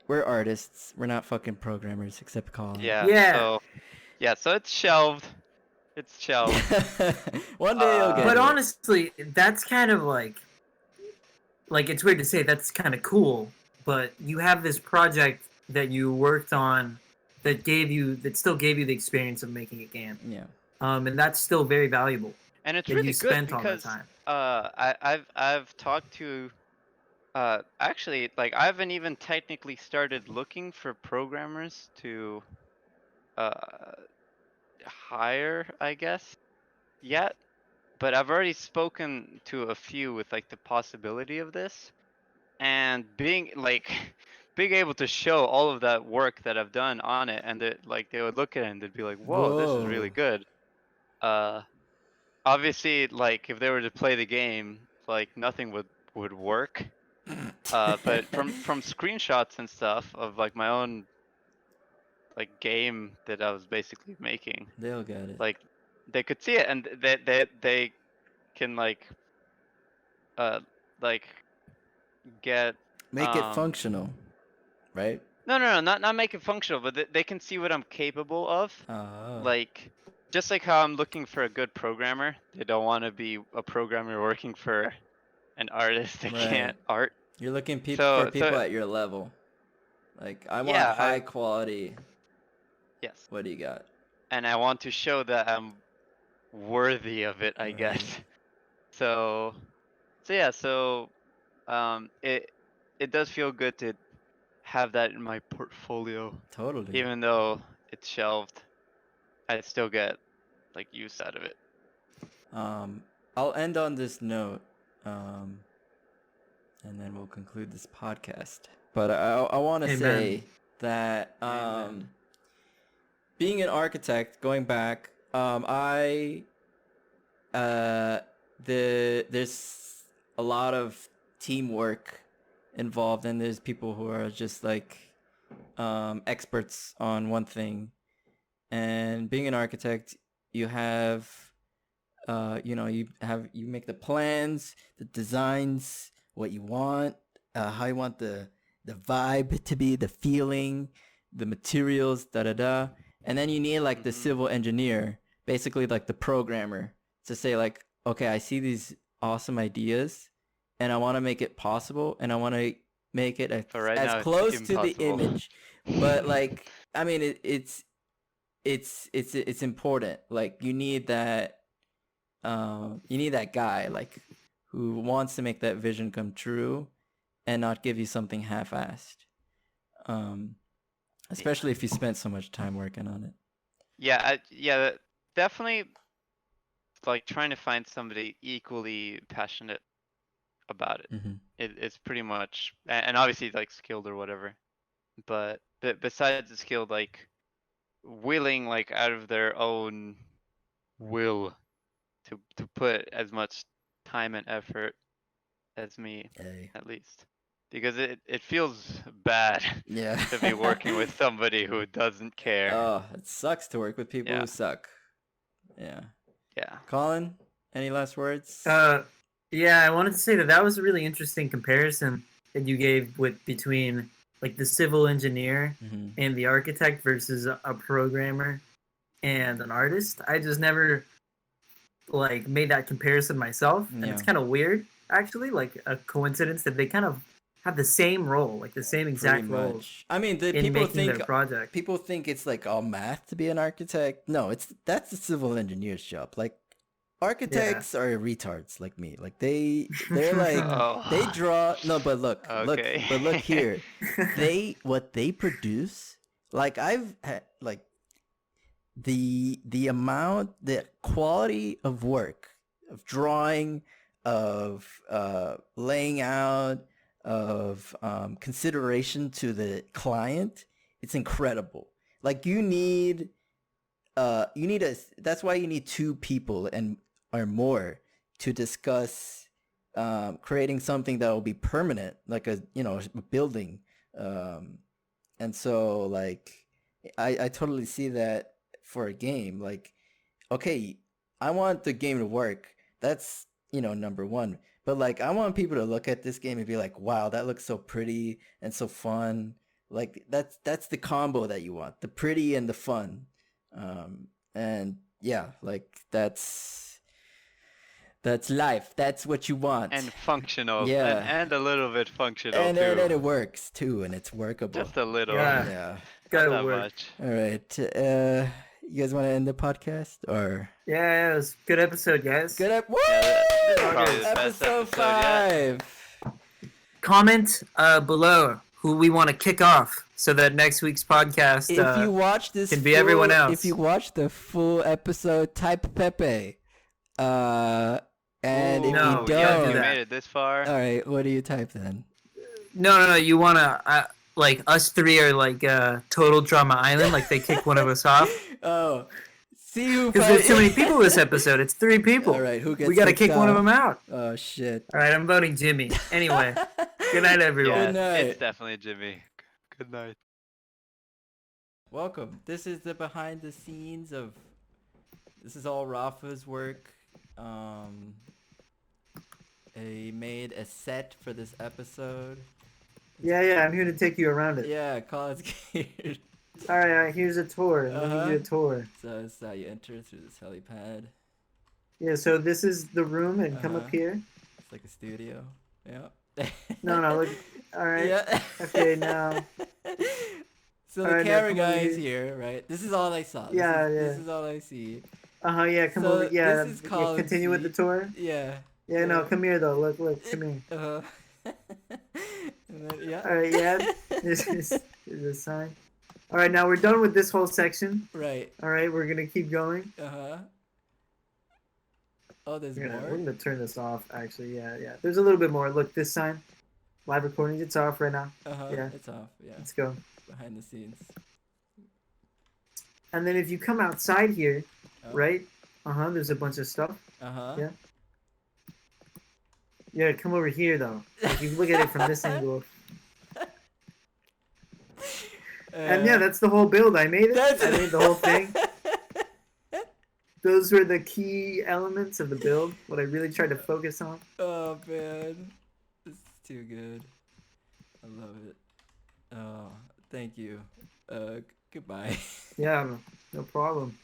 we're artists. We're not fucking programmers, except Collin.
Yeah.
Yeah.
So it's shelved. It's shelved.
One day you'll get
But
it.
honestly, that's kind of like it's weird to say that's kind of cool, but you have this project that you worked on that still gave you the experience of making a game.
Yeah.
And that's still very valuable.
And it's
That
really
you
good
spent all that
because
time.
I've talked to actually like I haven't even technically started looking for programmers to uh hire, I guess, yet, but I've already spoken to a few with like the possibility of this, and being like being able to show all of that work that I've done on it, and that like they would look at it and they'd be like, whoa, this is really
Whoa.
good. uh Obviously, like if they were to play the game, like nothing would work. But from screenshots and stuff of like my own like game that I was basically making,
They'll get it.
like they could see it and they can uh like get
Make it functional, right?
no, not make it functional, but they can see what I'm capable of.
Oh.
Like just like how I'm looking for a good programmer, they don't want to be a programmer working for an artist that
Right.
can't art.
You're looking for
So
people at your level. Like, I want
yeah,
high quality.
yes,
What do you got?
and I want to show that I'm worthy of it, I guess.
Right.
So yeah, so it it does feel good to have that in my portfolio,
Totally.
even though it's shelved. I still get like use out of it.
I'll end on this note, and then we'll conclude this podcast. But I want to
Amen.
say that
Amen.
being an architect, going back, there's a lot of teamwork involved, and there's people who are just like experts on one thing. And being an architect, you have you make the plans, the designs, what you want, how you want the vibe to be, the feeling, the materials, and then you need like the civil engineer, basically like the programmer, to say like, okay, I see these awesome ideas, and I want to make it possible, and I want to make it
For right
as
now, it's
close to the
impossible.
image, but like, I mean, it's important. Like you need that guy like who wants to make that vision come true and not give you something half-assed. Especially if you spent so much time working on it.
Yeah, definitely. Like trying to find somebody equally passionate about it.
Mm-hmm.
It's pretty much, and obviously like skilled or whatever. But besides the skilled, like willing, like out of their own will to put as much time and effort as me,
Hey.
at least, because it feels bad
Yeah.
to be working with somebody who doesn't care.
Oh, it sucks to work with people
Yeah.
who suck. Yeah.
Yeah.
Colin, any last words?
Yeah, I wanted to say that was a really interesting comparison that you gave between like the civil engineer
Mm-hmm.
and the architect versus a programmer and an artist. I just never like made that comparison myself, and it's
Yeah.
kind of weird actually, like a coincidence that they kind of have the same role, like the same exact
Pretty
role
much. I mean,
in
people
making
think
their project.
people think it's like all math to be an architect. No, that's the civil engineer's job. Like architects are retards like me. Like they're like
Oh.
they draw. No, but look,
Okay.
look here. What they produce. Like I've had like the amount, the quality of work, of drawing, of laying out, of consideration to the client, it's incredible. Like you need that's why you need two people and or more to discuss creating something that will be permanent, like a building. And so like I totally see that for a game. Like, okay, I want the game to work. That's number one. But like I want people to look at this game and be like, wow, that looks so pretty and so fun. Like that's the combo that you want, the pretty and the fun. And yeah, like that's life. That's what you want.
And functional.
Yeah.
And a little bit functional
and
too.
then it works too, and it's workable.
Just a little.
Yeah.
Yeah.
Gotta
Not that
work.
much.
All right. You guys want to end the podcast or?
Yeah, it was a good episode, guys.
Good up. Woo!
This is probably the best
Episode
episode yet.
5.
Comment below who we want to kick off so that next week's podcast
If you watch this,
can be everyone else.
If you watch the full episode, type Pepe. And if
No,
you
you
don't,
gotta do
you
that.
made it this far.
all right, what do you type then?
No, you want to like us three are like Total Drama Island, like they kick one of us off.
Oh, see who.
Because there's too many people this episode. It's 3 people.
All right, who gets?
We got to
kicked
kick one of
off?
them out.
Oh shit.
All right, I'm voting Jimmy. Anyway, good night, everyone.
Yeah,
Good night.
it's definitely Jimmy. Good night.
Welcome. This is the behind the scenes of. This is all Rafa's work. He made a set for this episode.
Yeah, I'm here to take you around it.
Yeah, Colin's here.
All right, here's a tour. Let me give you a tour.
So this is how you enter through this helipad.
Yeah, so this is the room, and come up here.
It's like a studio. Yeah.
No, look. All right.
Yeah.
Okay, now.
So
All
the
right, now
camera
come over
guy's
here.
here, right? This is all I saw. This is all I see.
Yeah, come
So
over. Yeah,
this is
yeah,
Colin's
continue with the
seat.
tour.
Yeah.
Yeah, no, come here though. Look, come here.
Uh-huh. And And then, yeah.
All right, yeah. This is a sign. All right, now we're done with this whole section.
Right.
All right, we're gonna keep going.
Uh-huh. Oh, there's
We're
more?
gonna turn this off. Actually, yeah. There's a little bit more. Look, this sign. Live recordings. It's off right now.
Uh-huh.
Yeah.
It's off. Yeah.
Let's go.
Behind the scenes.
And then if you come outside here,
Oh.
right? There's a bunch of stuff.
Uh-huh.
Yeah. Yeah, come over here though. If you look at it from this angle. And yeah, that's the whole build. I made it. I made the whole thing. Those were the key elements of the build. What I really tried to focus on.
Oh man, this is too good. I love it. Oh, thank you. Goodbye.
Yeah, no problem.